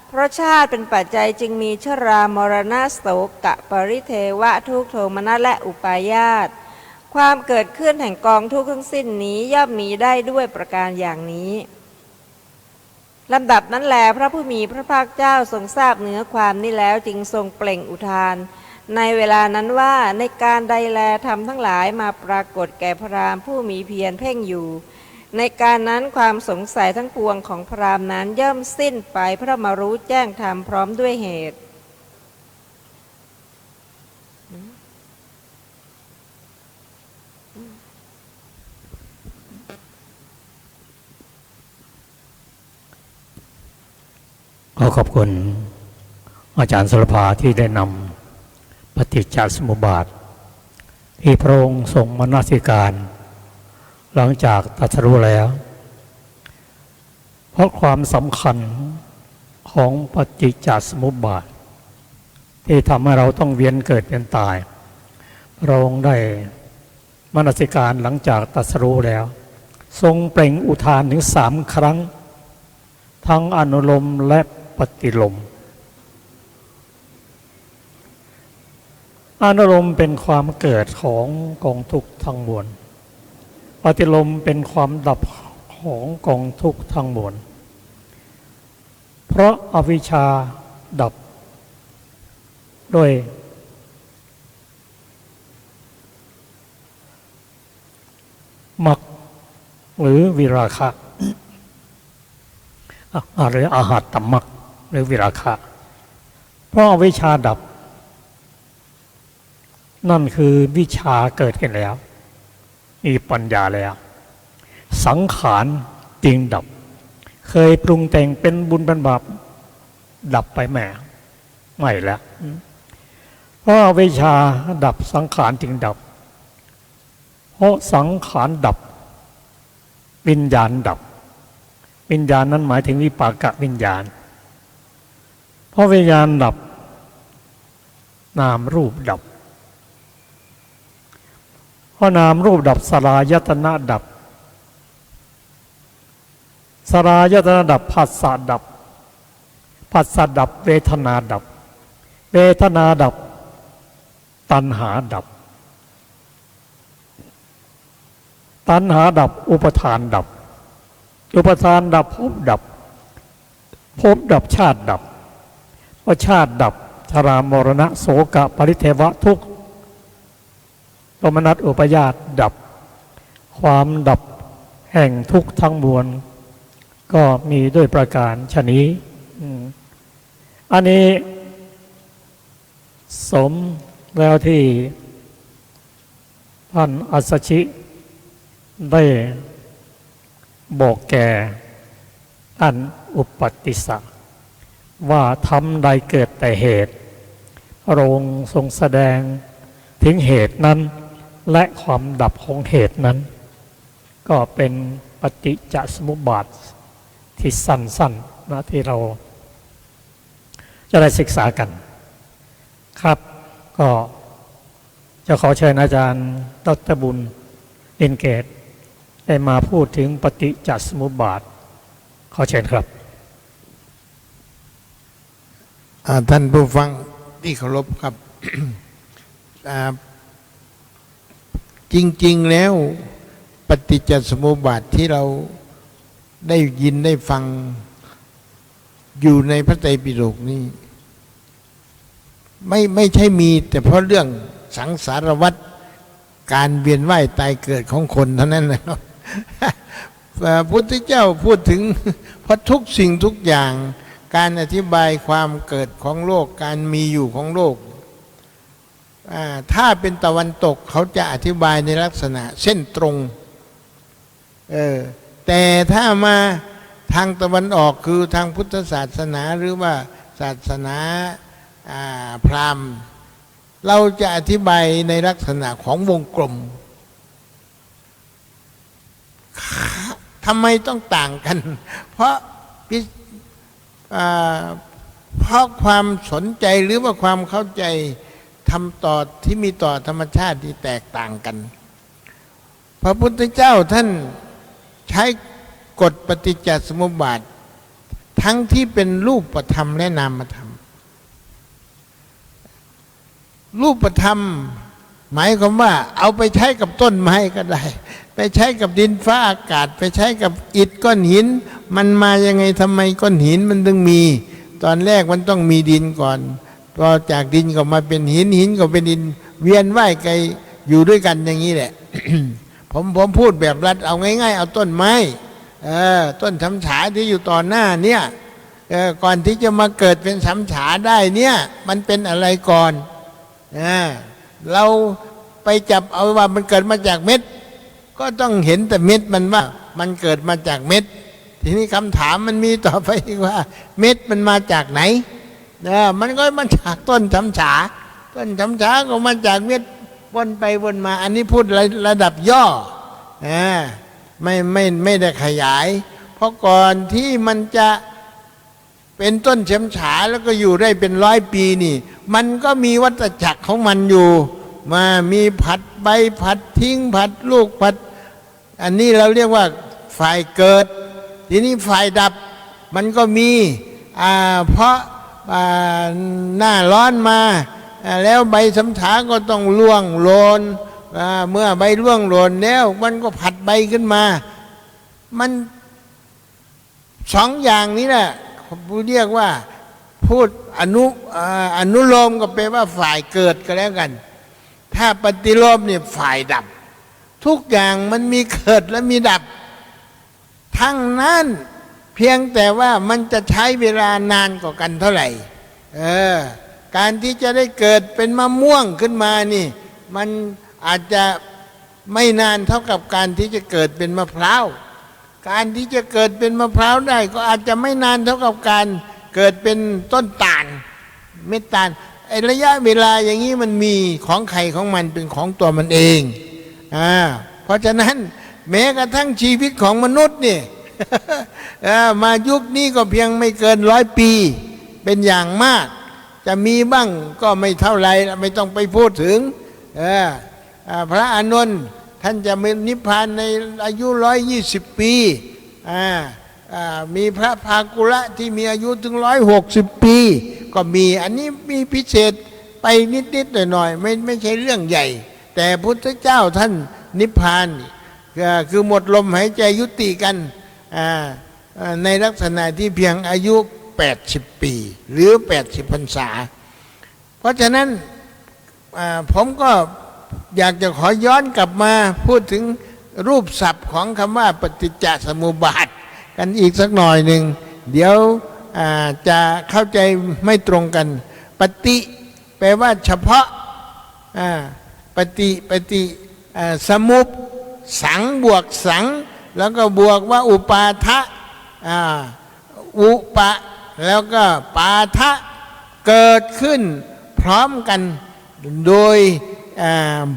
เพราะชาติเป็นปัจจัยจึงมีชรามรณะโสกะปริเทวะทุกโทมนัสและอุปาญาตความเกิดขึ้นแห่งกองทุกข์ทั้งสิ้นนี้ย่อมมีได้ด้วยประการอย่างนี้ลำดับนั้นแลพระผู้มีพระภาคเจ้าทรงทราบเนื้อความนี้แล้วจึงทรงเปล่งอุทานในเวลานั้นว่าในการใดแลธรรมทั้งหลายมาปรากฏแก่พราหมณ์ผู้มีเพียรเพ่งอยู่ในการนั้นความสงสัยทั้งปวงของพราหมณ์นั้นย่อมสิ้นไปเพราะมารู้แจ้งธรรมพร้อมด้วยเหตุขอบคุณอาจารย์สรภาที่ได้นำปฏิจจสมุปบาทที่พระองค์ทรงมนสิการหลังจากตรัสรู้แล้วเพราะความสำคัญของปฏิจจสมุปบาทที่ทำให้เราต้องเวียนเกิดเป็นตายพระองค์ได้มนสิการหลังจากตรัสรู้แล้วทรงเปล่งอุทานถึง3 ครั้งทั้งอนุโลมและปฏิโลมอนุโลมเป็นความเกิดของกองทุกข์ทั้งมวลปฏิโลมเป็นความดับของกองทุกข์ทั้งมวลเพราะอวิชชาดับ มรรคหรือวิราคะหรืออาหัตตมรรคหรือวิราคะเพราะอวิชชาดับนั่นคือวิชาเกิดขึ้นแล้วมีปัญญาแล้วสังขารจึงดับเคยปรุงแต่งเป็นบุญเป็นบาปดับไปแม่ไม่แล้วเพราะอวิชชาดับสังขารจึงดับเพราะสังขารดับวิญญาณดับวิญญาณนั้นหมายถึงวิปากวิญญาณเพราะวิญญาณดับนามรูปดับเพราะนามรูปดับสลายตนะดับสลายตนะดับผัสสะดับผัสสะดับเวทนาดับเวทนาดับตัณหาดับตัณหาดับอุปทานดับอุปทานดับภพดับภพดับชาติดับเพราะชาติดับชรามรณะโสกะปริเทวะทุกข์โทมนัสอุปาทดับความดับแห่งทุกข์ทั้งมวลก็มีด้วยประการชนี้อันนี้สมแล้วที่ท่านอัสสชิได้บอกแก่ท่านอุปติสสะว่าทำใดเกิดแต่เหตุพระองค์ทรงแสดงถึงเหตุนั้นและความดับของเหตุนั้นก็เป็นปฏิจจสมุปบาทที่สั้นๆนะที่เราจะได้ศึกษากันครับก็จะขอเชิญอาจารย์ดร.บุญอินเกตได้มาพูดถึงปฏิจจสมุปบาทขอเชิญครับ ท่านผู้ฟังที่เคารพครับ จริงๆแล้วปฏิจจสมุปบาทที่เราได้ยินได้ฟังอยู่ในพระไตรปิฎกนี้ไม่ใช่มีแต่เพราะเรื่องสังสารวัฏการเวียนว่ายตายเกิดของคนเท่านั้นนะครับ พระพุทธเจ้าพูดถึงเพราะทุกสิ่งทุกอย่างการอธิบายความเกิดของโลกการมีอยู่ของโลกถ้าเป็นตะวันตกเขาจะอธิบายในลักษณะเส้นตรงแต่ถ้ามาทางตะวันออกคือทางพุทธศาสนาหรือว่าศาสนาพราหมณ์เราจะอธิบายในลักษณะของวงกลมทำไมต้องต่างกันเพราะความสนใจหรือว่าความเข้าใจทำต่อที่มีต่อธรรมชาติที่แตกต่างกันพระพุทธเจ้าท่านใช้กฎปฏิจจสมุปบาททั้งที่เป็นรูปธรรมและนามธรรมรูปธรรมหมายความว่าเอาไปใช้กับต้นไม้ก็ได้ไปใช้กับดินฟ้าอากาศไปใช้กับอิฐก้อนหินมันมายังไงทำไมก้อนหินมันถึงมีตอนแรกมันต้องมีดินก่อนพอจากดินก็มาเป็นหินหินก็เป็นดินเวียนว่ายไกลอยู่ด้วยกันอย่างนี้แหละ ผมพูดแบบรัดเอาง่ายๆเอาต้นไม้ต้นฉำฉาที่อยู่ต่อหน้าเนี่ยก่อนที่จะมาเกิดเป็นฉำฉาได้เนี่ยมันเป็นอะไรก่อนเราไปจับเอาว่ามันเกิดมาจากเม็ดก็ต้องเห็นแต่เม็ดมันว่ามันเกิดมาจากเม็ดทีนี้คำถามมันมีต่อไปว่าเม็ดมันมาจากไหนมันก็มาจากต้นฉำฉาต้นฉำฉาก็มาจากเม็ดวนไปวนมาอันนี้พูดระดับย่อไม่ได้ขยายเพราะก่อนที่มันจะเป็นต้นฉำฉาแล้วก็อยู่ได้เป็น100 ปีนี่มันก็มีวัฏจักรของมันอยู่มามีผัดใบผัดทิ้งผัดลูกผัดอันนี้เราเรียกว่าฝ่ายเกิดทีนี้ฝ่ายดับมันก็มีเพราะหน้าร้อนมาแล้วใบฉำฉาก็ต้องร่วงโรนเมื่อใบร่วงโรนแล้วมันก็ผัดใบขึ้นมามัน2 อย่างนี้แหละผู้เรียกว่าพูดอนุโลมก็แปลว่าฝ่ายเกิดก็แล้วกันถ้าปฏิโลมเนี่ยฝ่ายดับ ทุกอย่างมันมีเกิดและมีดับทั้งนั้นเพียงแต่ว่ามันจะใช้เวลานานกว่ากันเท่าไหร่การที่จะได้เกิดเป็นมะม่วงขึ้นมานี่มันอาจจะไม่นานเท่ากับการที่จะเกิดเป็นมะพร้าวการที่จะเกิดเป็นมะพร้าวได้ก็อาจจะไม่นานเท่ากับการเกิดเป็นต้นตาลเม็ดตาลไอ้ระยะเวลาอย่างนี้มันมีของใครของมันเป็นของตัวมันเองเพราะฉะนั้นแม้กระทั่งชีวิตของมนุษย์เนี่ย มายุคนี้ก็เพียงไม่เกิน100 ปีเป็นอย่างมากจะมีบ้างก็ไม่เท่าไรไม่ต้องไปพูดถึงพระอานนท์ท่านจะมีนิพพานในอายุ120 ปีมีพระภากุละที่มีอายุถึง160 ปีก็มีอันนี้มีพิเศษไปนิดๆหน่อยๆไม่ใช่เรื่องใหญ่แต่พุทธเจ้าท่านนิพพานคือหมดลมหายใจยุติกันในลักษณะที่เพียงอายุ80 ปีหรือ80 พรรษาเพราะฉะนั้นผมก็อยากจะขอย้อนกลับมาพูดถึงรูปศัพท์ของคำว่าปฏิจจสมุปบาทกันอีกสักหน่อยหนึ่งเดี๋ยวจะเข้าใจไม่ตรงกันปฏิแปลว่าเฉพาะปฏิสมุปสังบวกสังแล้วก็บวกว่าอุปาทะอุปะแล้วก็ปาทะเกิดขึ้นพร้อมกันโดย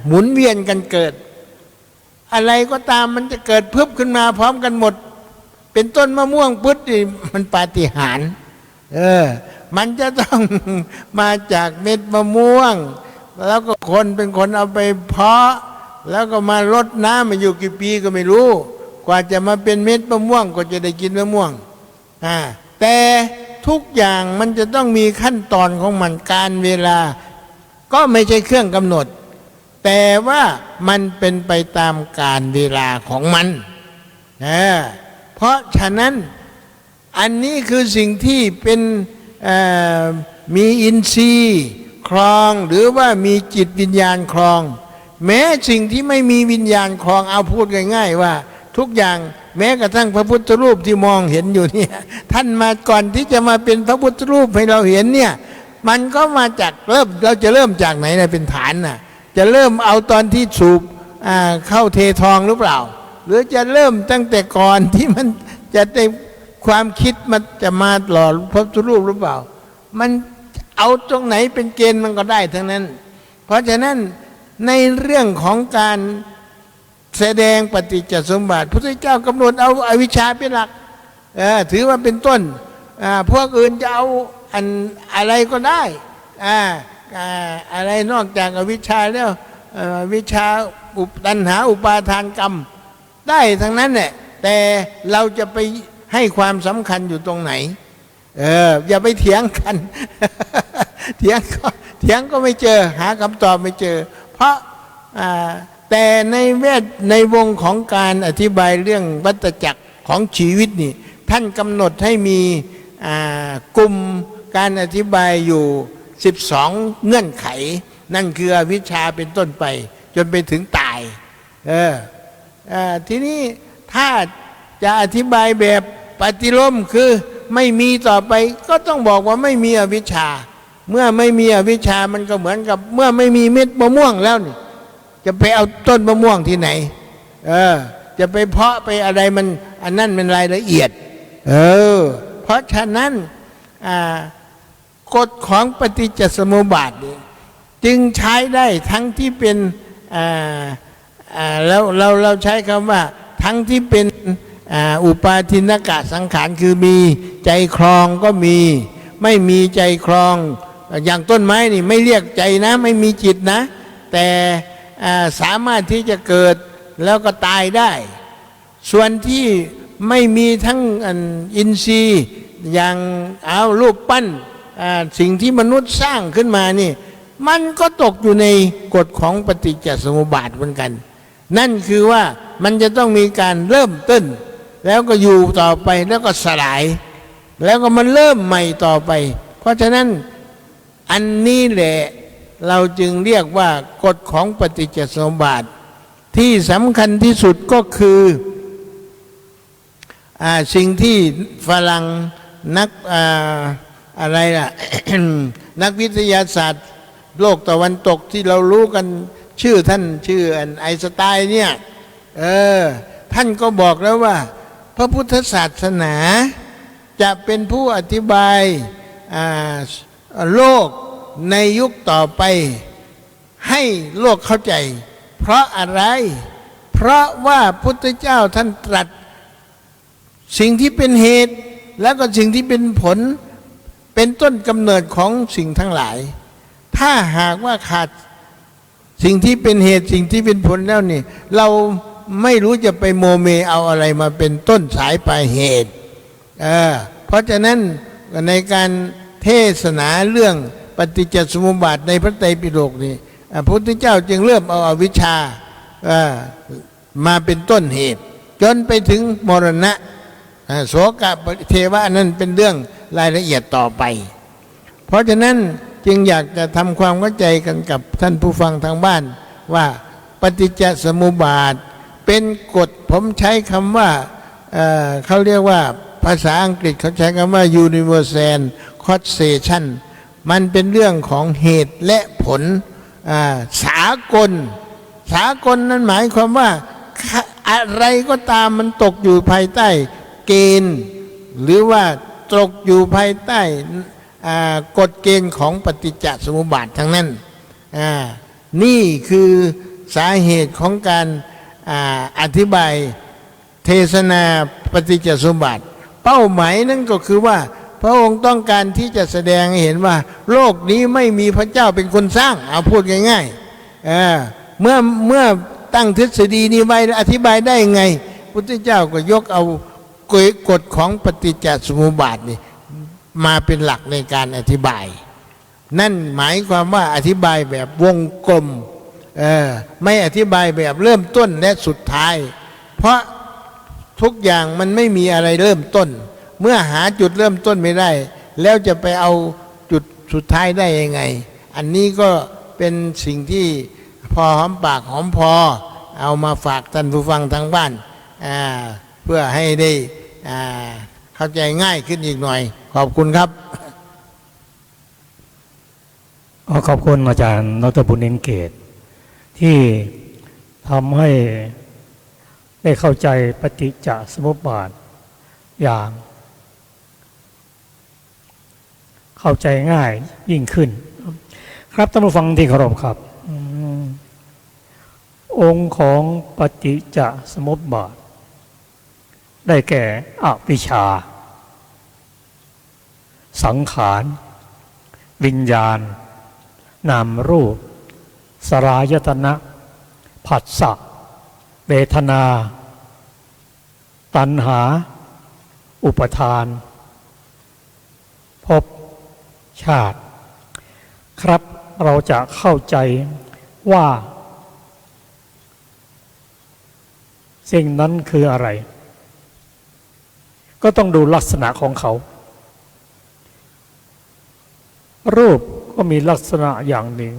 หมุนเวียนกันเกิดอะไรก็ตามมันจะเกิดพึบขึ้นมาพร้อมกันหมดเป็นต้นมะม่วงพุทธมันปาฏิหาริย์มันจะต้องมาจากเม็ดมะม่วงแล้วก็คนเป็นคนเอาไปเพาะแล้วก็มารดน้ำมาอยู่กี่ปีก็ไม่รู้กว่าจะมาเป็นเม็ดมะม่วงก็จะได้กินมะม่วงแต่ทุกอย่างมันจะต้องมีขั้นตอนของมันการเวลาก็ไม่ใช่เครื่องกำหนดแต่ว่ามันเป็นไปตามการเวลาของมันเพราะฉะนั้นอันนี้คือสิ่งที่เป็นมีอินทรีย์ครองหรือว่ามีจิตวิญญาณครองแม้สิ่งที่ไม่มีวิญญาณครองเอาพูดง่ายๆว่าทุกอย่างแม้กระทั่งพระพุทธรูปที่มองเห็นอยู่เนี่ยท่านมาก่อนที่จะมาเป็นพระพุทธรูปให้เราเห็นเนี่ยมันก็มาจากเราจะเริ่มจากไหนนะเป็นฐานน่ะจะเริ่มเอาตอนที่สูบเข้าเททองหรือเปล่าหรือจะเริ่มตั้งแต่ก่อนที่มันจะได้ความคิดมันจะมาหล่อพระพุทธรูปหรือเปล่ามันเอาตรงไหนเป็นเกณฑ์มันก็ได้ทั้งนั้นเพราะฉะนั้นในเรื่องของการแสดงปฏิจจสมุปบาทพระพุทธเจ้ากำหนดเอาอวิชชาเป็นหลักถือว่าเป็นต้นพวกอื่นจะเอาอะไรก็ได้อะไรนอกจากอวิชชาแล้ววิชาตัณหาอุปาทานกรรมได้ทั้งนั้นแหละแต่เราจะไปให้ความสำคัญอยู่ตรงไหนอย่าไปเถียงกัน เถียงก็ไม่เจอหาคำตอบไม่เจอเพราะแต่ในวงของการอธิบายเรื่องวัฏจักรของชีวิตนี่ท่านกำหนดให้มีกลุ่มการอธิบายอยู่12เงื่อนไขนั่นคืออวิชชาเป็นต้นไปจนไปถึงตายทีนี้ถ้าจะอธิบายแบบปฏิโลมคือไม่มีต่อไปก็ต้องบอกว่าไม่มีอวิชชาเมื่อไม่มีอวิชชามันก็เหมือนกับเมื่อไม่มีเม็ดมะม่วงแล้วนี่จะไปเอาต้นมะม่วงที่ไหนจะไปเพาะไปอะไรมันอันนั้นเป็นรายละเอียดเพราะฉะนั้นกฎของปฏิจจสมุปบาทจึงใช้ได้ทั้งที่เป็นแล้วเราใช้คำว่าทั้งที่เป็นอุปาทินกะสังขารคือมีใจครองก็มีไม่มีใจครองอย่างต้นไม้นี่ไม่เรียกใจนะไม่มีจิตนะแต่สามารถที่จะเกิดแล้วก็ตายได้ส่วนที่ไม่มีทั้งอินทรีย์อย่างเอารูปปั้นสิ่งที่มนุษย์สร้างขึ้นมานี่มันก็ตกอยู่ในกฎของปฏิจจสมุปบาทเหมือนกันนั่นคือว่ามันจะต้องมีการเริ่มต้นแล้วก็อยู่ต่อไปแล้วก็สลายแล้วก็มันเริ่มใหม่ต่อไปเพราะฉะนั้นอันนี้แหละเราจึงเรียกว่ากฎของปฏิจจสมุปบาท ที่สำคัญที่สุดก็คือสิ่งที่ฝรั่งนักอะไรล่ะ นักวิทยาศาสตร์โลกตะวันตกที่เรารู้กันชื่อท่านชื่อไอน์สไตน์เนี่ยท่านก็บอกแล้วว่าพระพุทธศาสนาจะเป็นผู้อธิบายโลกในยุคต่อไปให้โลกเข้าใจเพราะอะไรเพราะว่าพุทธเจ้าท่านตรัสสิ่งที่เป็นเหตุแล้วก็สิ่งที่เป็นผลเป็นต้นกำเนิดของสิ่งทั้งหลายถ้าหากว่าขาดสิ่งที่เป็นเหตุสิ่งที่เป็นผลแล้วนี่เราไม่รู้จะไปโมเมเอาอะไรมาเป็นต้นสายปลายเหตุเพราะฉะนั้นในการเทศนาเรื่องปฏิจจสมุปบาทในพระไตรปิฎกนี่พระพุทธเจ้าจึงเริ่มเอาอวิชชามาเป็นต้นเหตุจนไปถึงมรณะโสกเทวะนั่นเป็นเรื่องรายละเอียดต่อไปเพราะฉะนั้นจึงอยากจะทำความเข้าใจกันกับท่านผู้ฟังทางบ้านว่าปฏิจจสมุปบาทเป็นกฎผมใช้คำว่าเขาเรียกว่าภาษาอังกฤษเขาใช้คำว่า universal causation มันเป็นเรื่องของเหตุและผลสากลนั้นหมายความว่าอะไรก็ตามมันตกอยู่ภายใต้เกณฑ์หรือว่าตกอยู่ภายใต้กฎเกณฑ์ของปฏิจจสมุปบาททั้งนั้นนี่คือสาเหตุของการอธิบายเทศนาปฏิจจสมุปบาทเป้าหมายนั่นก็คือว่าพระองค์ต้องการที่จะแสดงให้เห็นว่าโลกนี้ไม่มีพระเจ้าเป็นคนสร้างเอาพูดง่ายๆเมื่อตั้งทฤษฎีนี้ไว้อธิบายได้ไงพุทธเจ้าก็ยกเอากฎของปฏิจจสมุปบาทนี่มาเป็นหลักในการอธิบายนั่นหมายความว่าอธิบายแบบวงกลมไม่อธิบายแบบเริ่มต้นและสุดท้ายเพราะทุกอย่างมันไม่มีอะไรเริ่มต้นเมื่อหาจุดเริ่มต้นไม่ได้แล้วจะไปเอาจุดสุดท้ายได้ยังไงอันนี้ก็เป็นสิ่งที่พอหอมปากหอมคอเอามาฝากท่านผู้ฟังทางบ้านเพื่อให้ได้เข้าใจง่ายขึ้นอีกหน่อยขอบคุณครับขอบคุณอาจารย์ดร.บุญเพ็ญเกตที่ทำให้ได้เข้าใจปฏิจจสมุปบาทอย่างเข้าใจง่ายยิ่งขึ้นครับท่านผู้ฟังที่เคารพครับองค์ของปฏิจจสมุปบาทได้แก่อวิชชาสังขารวิญญาณนามรูปสลายตนะผัสสะเวทนาตัณหาอุปทานภพชาติครับเราจะเข้าใจว่าสิ่งนั้นคืออะไรก็ต้องดูลักษณะของเขารูปก็มีลักษณะอย่างหนึ่ง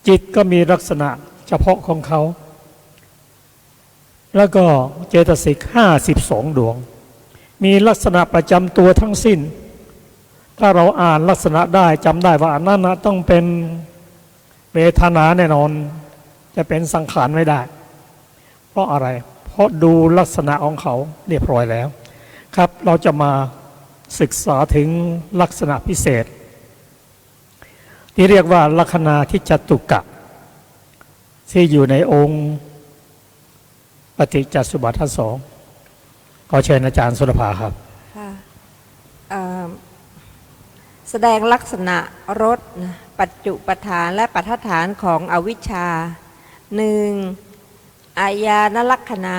จิตก็มีลักษณะเฉพาะของเขาแล้วก็เจตสิก52ดวงมีลักษณะประจำตัวทั้งสิ้นถ้าเราอ่านลักษณะได้จำได้ว่าอันนั้นต้องเป็นเวทนาแน่นอนจะเป็นสังขารไม่ได้เพราะอะไรเพราะดูลักษณะของเขาเรียบร้อยแล้วครับเราจะมาศึกษาถึงลักษณะพิเศษที่เรียกว่าลัคนาทิจตุกะที่อยู่ในองค์ปฏิจจสมุปบาททั้งสองขอเชิญอาจารย์สุรภาครับแสดงลักษณะรสปัจจุปทานและปัฏฐานของอวิชชา 1. อาญานลัคนา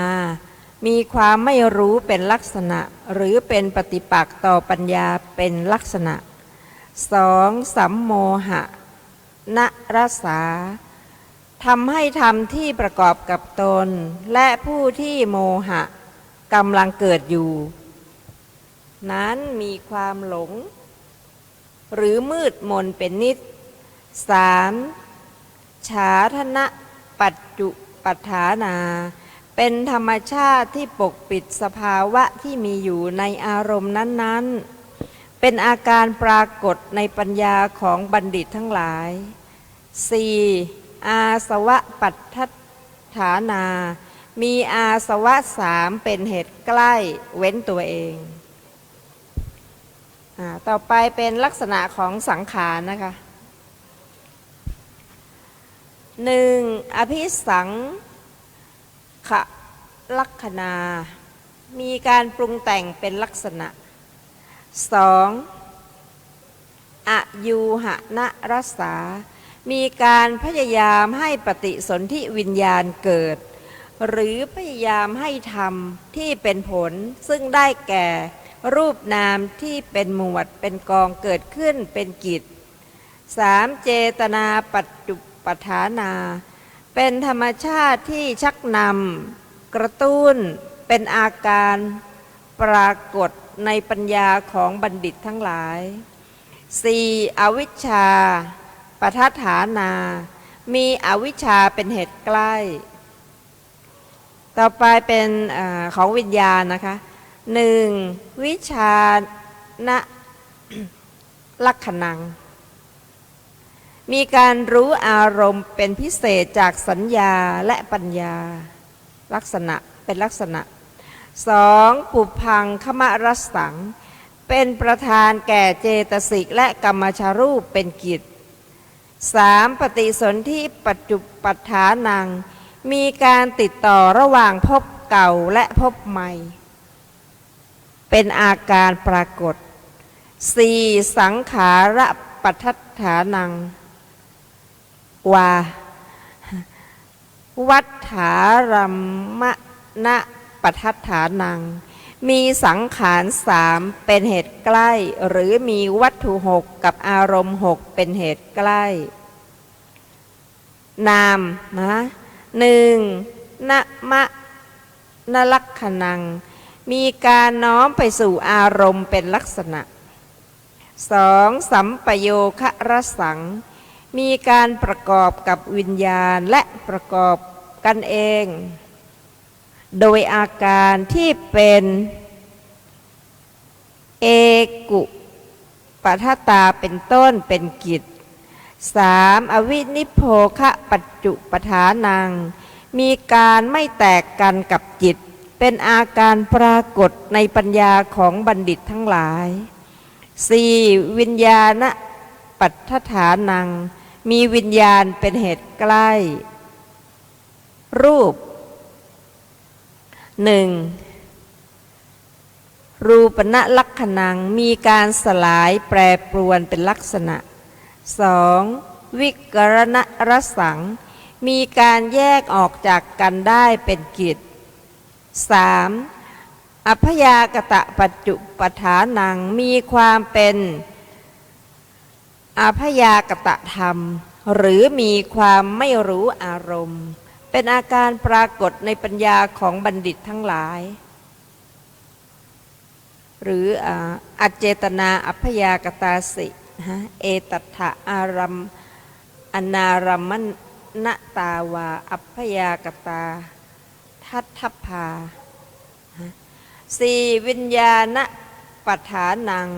มีความไม่รู้เป็นลักษณะหรือเป็นปฏิปักษ์ต่อปัญญาเป็นลักษณะ 2. สัมโมหะนรสาทำให้ธรรมที่ประกอบกับตนและผู้ที่โมหะกำลังเกิดอยู่นั้นมีความหลงหรือมืดมนเป็นนิจ 3. ฉาทนะป ปัจจุปัฏฐานาเป็นธรรมชาติที่ปกปิดสภาวะที่มีอยู่ในอารมณ์นั้นๆเป็นอาการปรากฏในปัญญาของบัณฑิตทั้งหลาย 4. อาสวะปัฏฐานามีอาสวะ3เป็นเหตุใกล้เว้นตัวเองต่อไปเป็นลักษณะของสังขารนะคะ 1. อภิสังขลักขณามีการปรุงแต่งเป็นลักษณะ 2. อยูหณรสามีการพยายามให้ปฏิสนธิวิญญาณเกิดหรือพยายามให้ธรรมที่เป็นผลซึ่งได้แก่รูปนามที่เป็นหมวดเป็นกองเกิดขึ้นเป็นกิจ 3. เจตนาปัจจุปัฏฐานาเป็นธรรมชาติที่ชักนำกระตุ้นเป็นอาการปรากฏในปัญญาของบัณฑิตทั้งหลาย 4. อวิชชาปทัฏฐานามีอวิชชาเป็นเหตุใกล้ต่อไปเป็นของวิญญาณนะคะ 1. วิชานะลักขณังมีการรู้อารมณ์เป็นพิเศษจากสัญญาและปัญญาลักษณะเป็นลักษณะ 2. ปุพังคมรสังเป็นประธานแก่เจตสิกและกรรมชรูปเป็นกิจ 3. ปฏิสนธิปัจจุปัฏฐานังมีการติดต่อระหว่างภพเก่าและภพใหม่เป็นอาการปรากฏ 4. สังขารปัฏฐานังวาวัฏฐารัมมณปัฏฐานังมีสังขาร3เป็นเหตุใกล้หรือมีวัตถุ6กับอารมณ์6เป็นเหตุใกล้นามนะ1. นะมะนลักขณังมีการน้อมไปสู่อารมณ์เป็นลักษณะ 2. สัมปโยคะรสังมีการประกอบกับวิญญาณและประกอบกันเองโดยอาการที่เป็นเอกุปัฏฐตาเป็นต้นเป็นกิจ 3. อวินิโพคะปัจจุปฐานังมีการไม่แตกกันกับจิตเป็นอาการปรากฏในปัญญาของบัณฑิตทั้งหลาย 4. วิญญาณปัฏฐานังมีวิญญาณเป็นเหตุใกล้รูป 1. รูปณลักขณังมีการสลายแปรปรวนเป็นลักษณะ 2. วิกรณรสังมีการแยกออกจากกันได้เป็นกิจ 3. อัพยากตะปัจจุปฐานังมีความเป็นอัพยากตะธรรมหรือมีความไม่รู้อารมณ์เป็นอาการปรากฏในปัญญาของบัณฑิตทั้งหลายหรืออเจตนาอัพยากตาสิเอตัฏฐะอารัมอนารัมมณตาวาอัพยากตาทัตถภา 4. วิญญาณปัฏฐานัง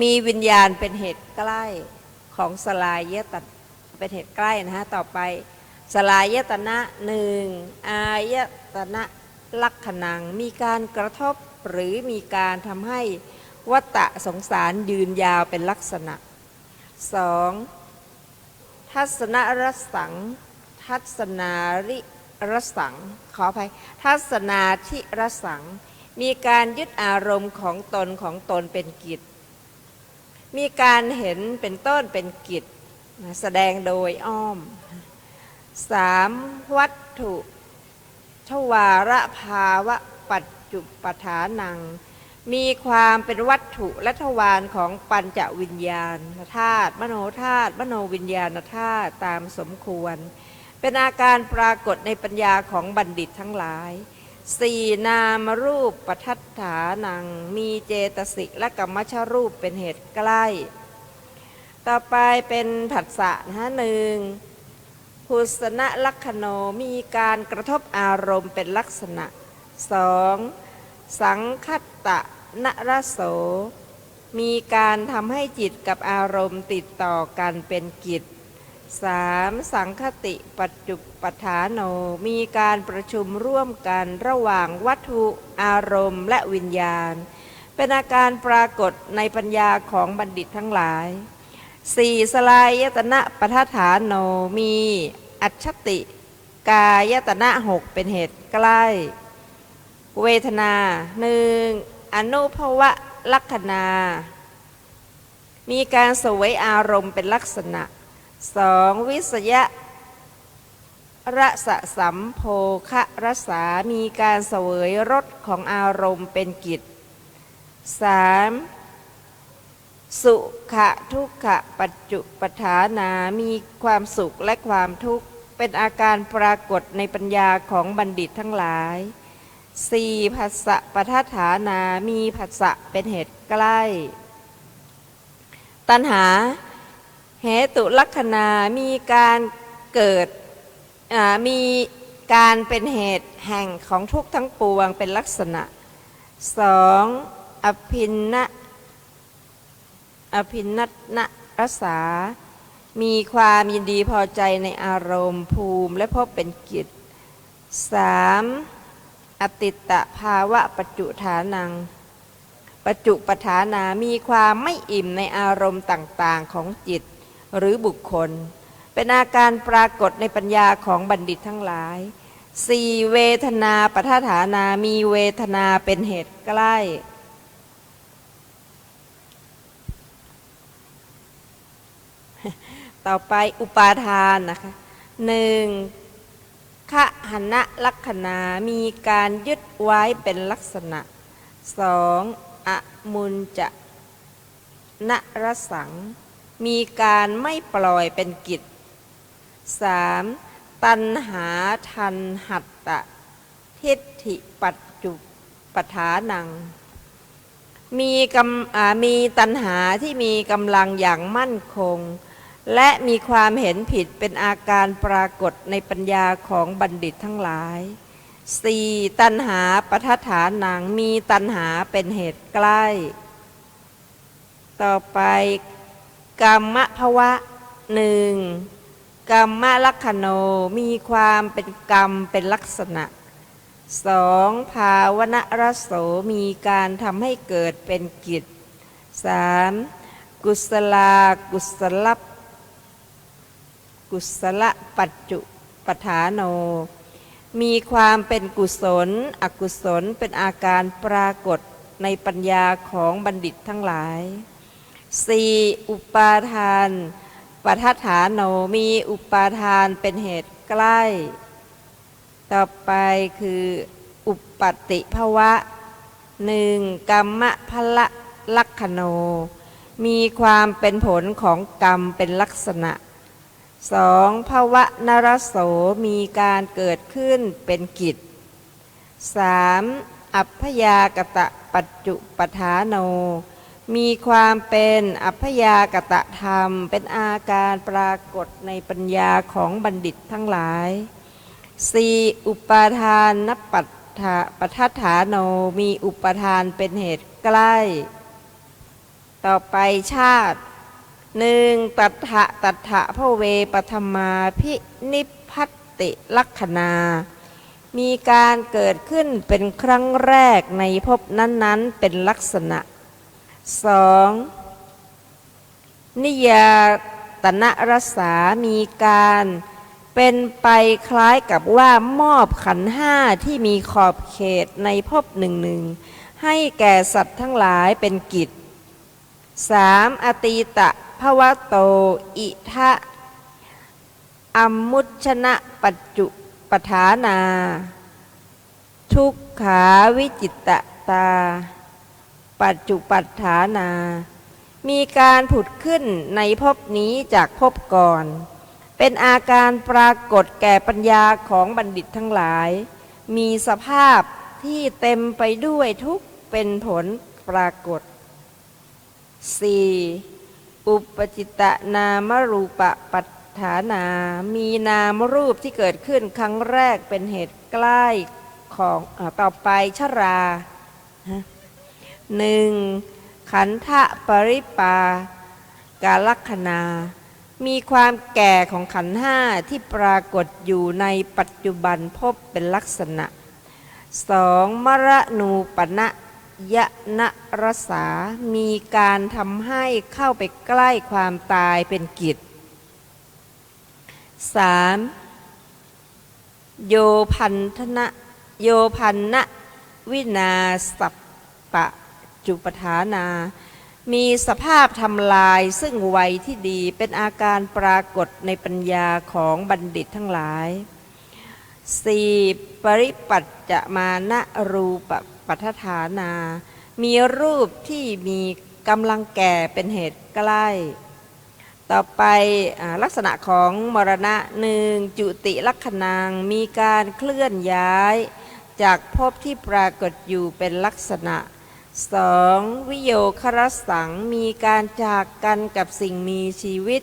มีวิญญาณเป็นเหตุใกล้ของสลายตนะเป็นเหตุใกล้นะฮะต่อไปสลายตนะ 1. อายตนะลักขณังมีการกระทบหรือมีการทำให้วัฏฏะสงสารยืนยาวเป็นลักษณะ 2. ทัศนรสังทัศนาริรสังขออภัยทัศนาธิรสังมีการยึดอารมณ์ของตนเป็นกิจมีการเห็นเป็นต้นเป็นกิจแสดงโดยอ้อม 3. วัตถุทวารภาวะปัจจุปฐานังมีความเป็นวัตถุและทวารของปัญจวิญญาณธาตุมโนธาตุมโนวิญญาณธาตุตามสมควรเป็นอาการปรากฏในปัญญาของบัณฑิตทั้งหลาย 4. นามรูปปัฏฐานังมีเจตสิกและกรรมชรูปเป็นเหตุใกล้ต่อไปเป็นผัสสะนะ 1. หุสนลักขโนมีการกระทบอารมณ์เป็นลักษณะ 2. สังคตะนรโสมีการทำให้จิตกับอารมณ์ติดต่อกันเป็นกิจ 3. สังคติปัจจุปฐานโนมีการประชุมร่วมกันระหว่างวัตถุอารมณ์และวิญญาณเป็นอาการปรากฏในปัญญาของบัณฑิตทั้งหลาย 4. สลายตนะปทัฏฐานโนมีอัจฉติกายตนะ6เป็นเหตุใกล้เวทนา 1. อนุภวะลักขณามีการเสวยอารมณ์เป็นลักษณะ 2. วิสยรสสัมโภคะรสามีการเสวยรสของอารมณ์เป็นกิจ 3. สุขะทุกขะปัจจุปฐานามีความสุขและความทุกข์เป็นอาการปรากฏในปัญญาของบัณฑิตทั้งหลาย 4. ผัสสะปทัฏฐานามีผัสสะเป็นเหตุใกล้ตัณหาเหตุลักขณามีการเกิดมีการเป็นเหตุแห่งของทุกข์ทั้งปวงเป็นลักษณะ 2. อภินนัตนะรสามีความยินดีพอใจในอารมณ์ภูมิและพบเป็นกิจ 3. อติตะภาวะปัจจุฐานังปัจจุปฐานามีความไม่อิ่มในอารมณ์ต่างๆของจิตหรือบุคคลเป็นอาการปรากฏในปัญญาของบัณฑิตทั้งหลาย 4. เวทนาปทัฏฐานามีเวทนาเป็นเหตุใกล้ต่อไปอุปาทานนะคะ 1. ขหณลักขณามีการยึดไว้เป็นลักษณะ 2. อมุญจะนรสังมีการไม่ปล่อยเป็นกิจ 3. ตัณหาทันหัตตะทิฏฐิปัจจุปฐานังมีตัณหาที่มีกำลังอย่างมั่นคงและมีความเห็นผิดเป็นอาการปรากฏในปัญญาของบัณฑิตทั้งหลาย 4. ตัณหาปทัฏฐานังมีตัณหาเป็นเหตุใกล้ต่อไปกรรมภวะ 1. กรรมลักขโนมีความเป็นกรรมเป็นลักษณะ 2. ภาวนรโสมีการทำให้เกิดเป็นกิจ 3. กุศลปัจจุปฐานโนมีความเป็นกุศลอกุศลเป็นอาการปรากฏในปัญญาของบัณฑิตทั้งหลาย 4. อุปาทานปทัฏฐานโนมีอุปาทานเป็นเหตุใกล้ต่อไปคืออุปปัตติภวะ 1. กรรมพละลักขโนมีความเป็นผลของกรรมเป็นลักษณะ 2. ภวะนรโสมีการเกิดขึ้นเป็นกิจ 3. อัพพยากตะปัจจุปฐานโนมีความเป็นอัพพยากตะธรรมเป็นอาการปรากฏในปัญญาของบัณฑิตทั้งหลาย 4. อุปาทานนปทัฏฐานโนมีอุปาทานเป็นเหตุใกล้ต่อไปชาติ 1. ตัฏฐะพเวปธรรมาภินิพพัตติลักขณามีการเกิดขึ้นเป็นครั้งแรกในภพนั้นๆเป็นลักษณะ 2. นิยตนะรสามีการเป็นไปคล้ายกับว่ามอบขันธ์ห้าที่มีขอบเขตในภพหนึ่งให้แก่สัตว์ทั้งหลายเป็นกิจ 3. อตีตะภวโตอิทะอัมมุชนะปัจจุปฐานาทุกขาวิจิตตตาปัจจุปัฏฐานามีการผุดขึ้นในภพนี้จากภพก่อนเป็นอาการปรากฏแก่ปัญญาของบัณฑิตทั้งหลายมีสภาพที่เต็มไปด้วยทุกข์เป็นผลปรากฏ 4. อุปจิตตนามรูปปัฏ ฐานามีนามรูปที่เกิดขึ้นครั้งแรกเป็นเหตุใกล้ของต่อไปชราหนึ่งขันธปริปากาลัคคณามีความแก่ของขันธ์ห้าที่ปรากฏอยู่ในปัจจุบันพบเป็นลักษณะสองมรณูปณะยะนะรสามีการทำให้เข้าไปใกล้ความตายเป็นกิจสามโยพันนะวินาสัปปะจุปทานามีสภาพทำลายซึ่งวัยที่ดีเป็นอาการปรากฏในปัญญาของบัณฑิตทั้งหลายสี่ปริปัจจมานะรูปปัฏฐานามีรูปที่มีกำลังแก่เป็นเหตุใกล้ต่อไปลักษณะของมรณะหนึ่งจุติลักขณังมีการเคลื่อนย้ายจากภพที่ปรากฏอยู่เป็นลักษณะสองวิโยครสังมีการจากกันกับสิ่งมีชีวิต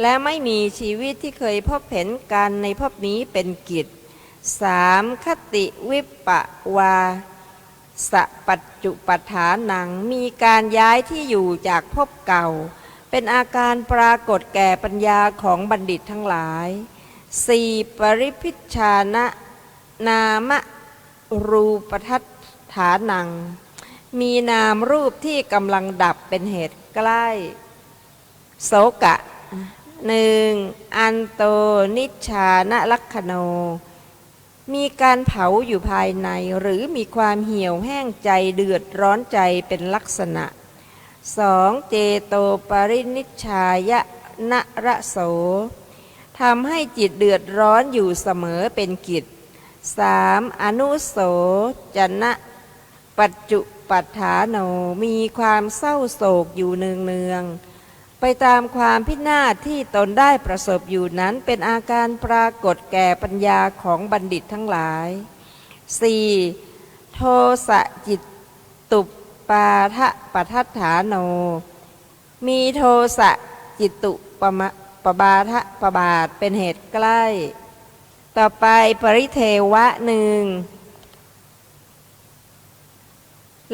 และไม่มีชีวิตที่เคยพบเห็นกันในภพนี้เป็นกิจสามคติวิปวาสปัจจุปฐานังมีการย้ายที่อยู่จากภพเก่าเป็นอาการปรากฏแก่ปัญญาของบัณฑิตทั้งหลายสี่ปริพิชชานะนามรูปทัฏฐานังมีนามรูปที่กำลังดับเป็นเหตุใกล้โสกะหนึ่งอันโตนิชชานะลักขโนมีการเผาอยู่ภายในหรือมีความเหี่ยวแห้งใจเดือดร้อนใจเป็นลักษณะสองเจโตปรินิชชายะนะระโสทำให้จิตเดือดร้อนอยู่เสมอเป็นกิจสามอนุโสจนะปัจจุปัฏฐาโนมีความเศร้าโศกอยู่เนืองๆไปตามความพินาศที่ตนได้ประสบอยู่นั้นเป็นอาการปรากฏแก่ปัญญาของบัณฑิตทั้งหลายสี่โทสะจิตตุปาทะปัฏฐาโนมีโทสะจิตตุปบาทะปบาทเป็นเหตุใกล้ต่อไปปริเทวะหนึ่ง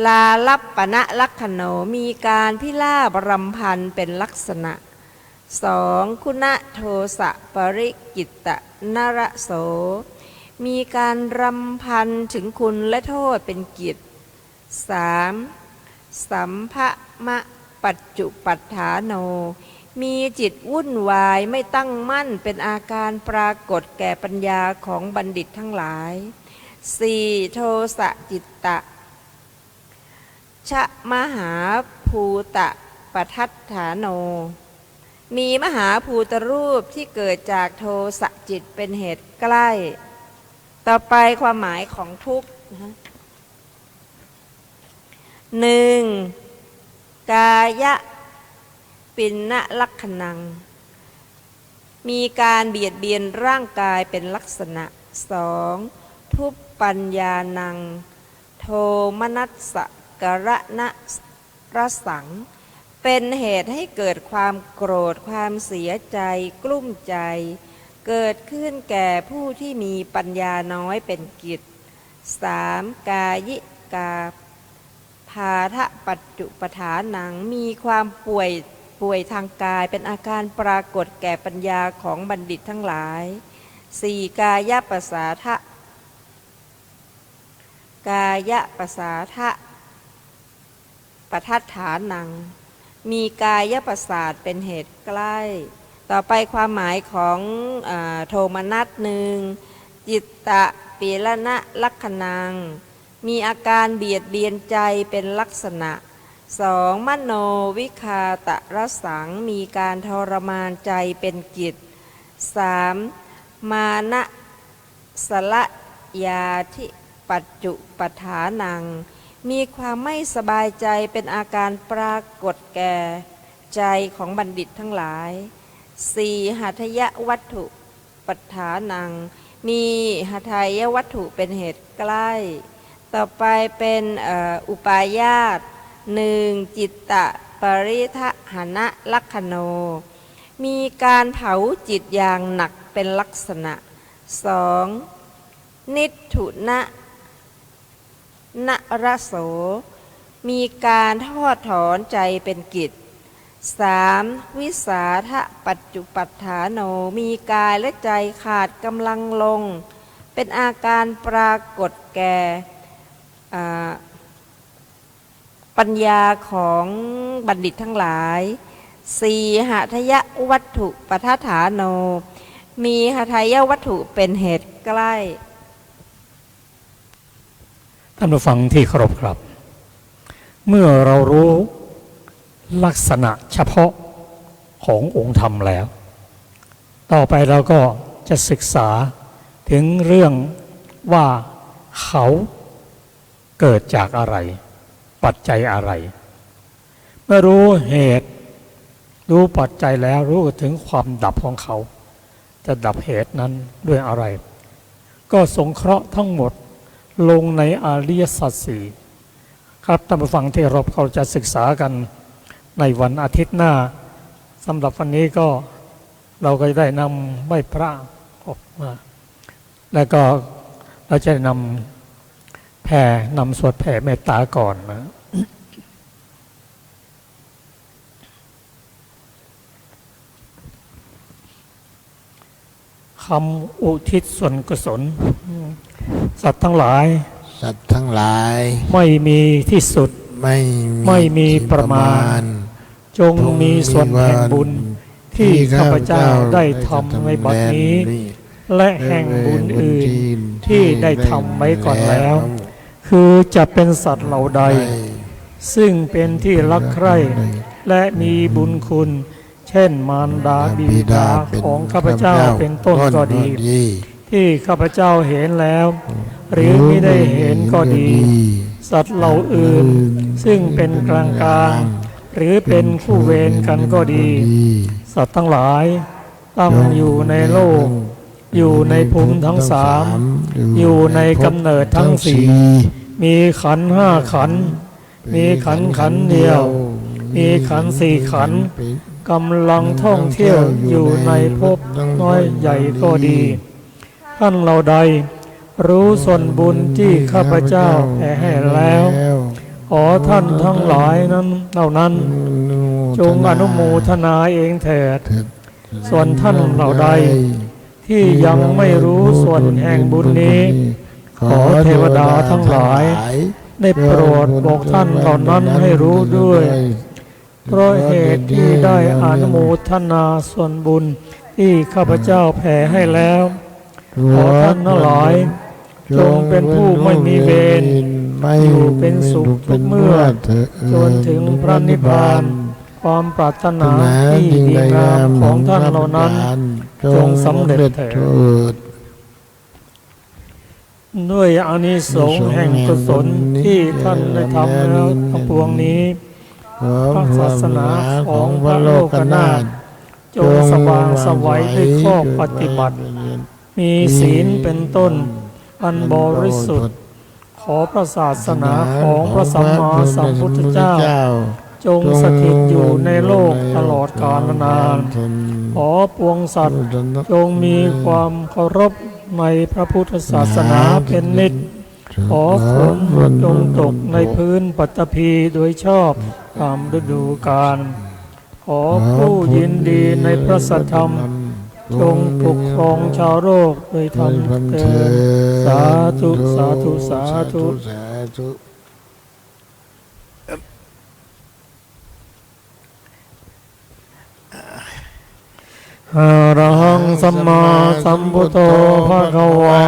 ลาลัปปณะลักขโนมีการพิลาบรำพันเป็นลักษณะสองคุณโทสะปริกิตตนระโสมีการรำพันถึงคุณและโทษเป็นกิจสามสัมภมะปัจจุปัฏฐาโนมีจิตวุ่นวายไม่ตั้งมั่นเป็นอาการปรากฏแก่ปัญญาของบัณฑิตทั้งหลายสี่โทสะจิตตะชะมหาภูตะปัฏฐาโนมีมหาภูตรูปที่เกิดจากโทสะจิตเป็นเหตุใกล้ต่อไปความหมายของทุกข์หนึ่งกายะปิณลักขณังมีการเบียดเบียนร่างกายเป็นลักษณะสองทุปปัญญานังโทมนัสสะกระนะรสังเป็นเหตุให้เกิดความโกรธความเสียใจกลุ้มใจเกิดขึ้นแก่ผู้ที่มีปัญญาน้อยเป็นกิจสามกายิกาพาทะปัจจุปฐานังมีความป่วยทางกายเป็นอาการปรากฏแก่ปัญญาของบัณฑิตทั้งหลายสี่กายปสาทะปัฏฐานังมีกายประสาทเป็นเหตุใกล้ต่อไปความหมายของโทมนัสหนึ่งจิตตะปีละนะลักขณังมีอาการเบียดเบียนใจเป็นลักษณะสองมโนวิคาตรสังมีการทรมานใจเป็นกิจสามมานะสละยาธิปัจจุปัฏฐานังมีความไม่สบายใจเป็นอาการปรากฏแก่ใจของบัณฑิตทั้งหลายสี่หัตถยวัตถุปัฏฐานังมีหัตถยวัตถุเป็นเหตุใกล้ต่อไปเป็นอุปายาตหนึ่งจิตตะปริทหนะลักขโน มีการเผาจิตอย่างหนักเป็นลักษณะ 2. นิทุนะนรโสมีการทอดถอนใจเป็นกิจ 3. วิสาทะปัจจุปัฏฐานโนมีกายและใจขาดกำลังลงเป็นอาการปรากฏแก่ปัญญาของบัณฑิตทั้งหลาย 4. หทัยวัตถุปทัฏฐานโนมีหทัยวัตถุเป็นเหตุใกล้ท่านผู้ฟังที่เคารพครับเมื่อเรารู้ลักษณะเฉพาะขององค์ธรรมแล้วต่อไปเราก็จะศึกษาถึงเรื่องว่าเขาเกิดจากอะไรปัจจัยอะไรเมื่อรู้เหตุรู้ปัจจัยแล้วรู้ถึงความดับของเขาจะดับเหตุนั้นด้วยอะไรก็สงเคราะห์ทั้งหมดลงในอริยสัจสี่ครับท่านผู้ฟังที่เราจะศึกษากันในวันอาทิตย์หน้าสำหรับวันนี้ก็เราก็ได้นำไหว้พระออกมาแล้วก็เราจะนำสวดแผ่เมตตาก่อนนะคำอุทิศส่วนกุศลสัตว์ทั้งหลายไม่มีที่สุดไม่มีประมาณจงมีส่วนแห่งบุญที่ข้าพเจ้าได้ทำในบัดนี้และแห่งบุญอื่นที่ได้ทำไว้ก่อนแล้วคือจะเป็นสัตว์เหล่าใดซึ่งเป็นที่รักใคร่และมีบุญคุณเช่นมารดาบิดาของข้าพเจ้าเป็นต้นก็ดีที่ข้าพเจ้าเห็นแล้วหรือไม่ได้เห็นก็ดีสัตว์เหล่าอื่นซึ่งเป็นกลางหรือเป็นคู่เวรกันก็ดีสัตว์ทั้งหลายตั้งอยู่ในโลกอยู่ในภูมิทั้งสามอยู่ในกำเนิดทั้งสี่มีขันธ์ห้าขันธ์มีขันธ์เดียวมีขันธ์สี่ขันธ์กำลังท่องเที่ยวอยู่ในภพน้อยใหญ่ก็ดีท่านเหล่าใดรู้ส่วนบุญที่ข้าพเจ้าแผ่ให้แล้วขอท่านทั้งหลายนั้นเหล่านั้นจงอนุโมทนาเองเถิดส่วนท่านเหล่าใดที่ยังไม่รู้ส่วนแห่งบุญนี้ขอเทวดาทั้งหลายได้โปรดบอกท่านเหล่านั้นให้รู้ด้วยเพราะเหตุที่ได้อนุโมทนาส่วนบุญที่ข้าพเจ้าแผ่ให้แล้วขอท่านทั้งหลายจงเป็นผู้ไม่มีเวรอยู่เป็นสุขทุกเมื่อจนถึงพระนิพพานความปรารถนาที่ดีงามของท่านเหล่านั้นจงสำเร็จเถิดด้วยอานิสงส์แห่งกุศลที่ท่านได้ทำแล้วทั้งปวงนี้พระศาสนาของพระโลกนาถจงสว่างไสวด้วยข้อปฏิบัติมีศีลเป็นต้นอันบริสุทธิ์ขอพระศาสนาของพระสัมมาสัมพุทธเจ้าจงสถิตอยู่ในโลกตลอดกาลนานขอปวงสัตว์จงมีความเคารพในพระพุทธศาสนาเป็นนิจขอฝนจงตกในพื้นปฐพีโดยชอบตามฤดูกาลขอผู้ยินดีในพระสัทธรรมจงปกครองชาวโลกโดยธรรมเถิดสาธุสาธุสาธุอะระหังสัมมาสัมพุทโธภะคะวา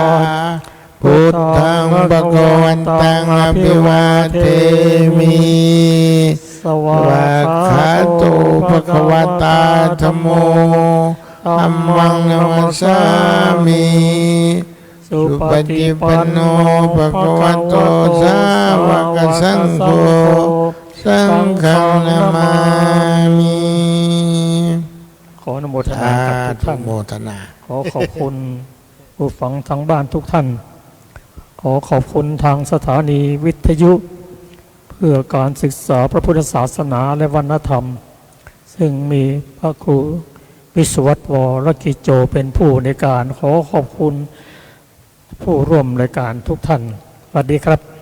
พุทธังภะคะวันตังอภิวาเทมิสวากขาโตภะคะวะตาธัมโมธัมมังนัมสสามิสุปฏิปันโนภะคะวะโตสาวกสังโฆสังฆังนามามิขออนุโมทนากับทุกท่านขอขอบคุณผู้ฟังทางบ้านทุกท่านขอขอบคุณทางสถานีวิทยุเพื่อการศึกษาพระพุทธศาสนาและวัฒนธรรมซึ่งมีพระครู วิศวัตวรกิจโจเป็นผู้ในการขอขอบคุณผู้ร่วมรายการทุกท่านสวัสดีครับ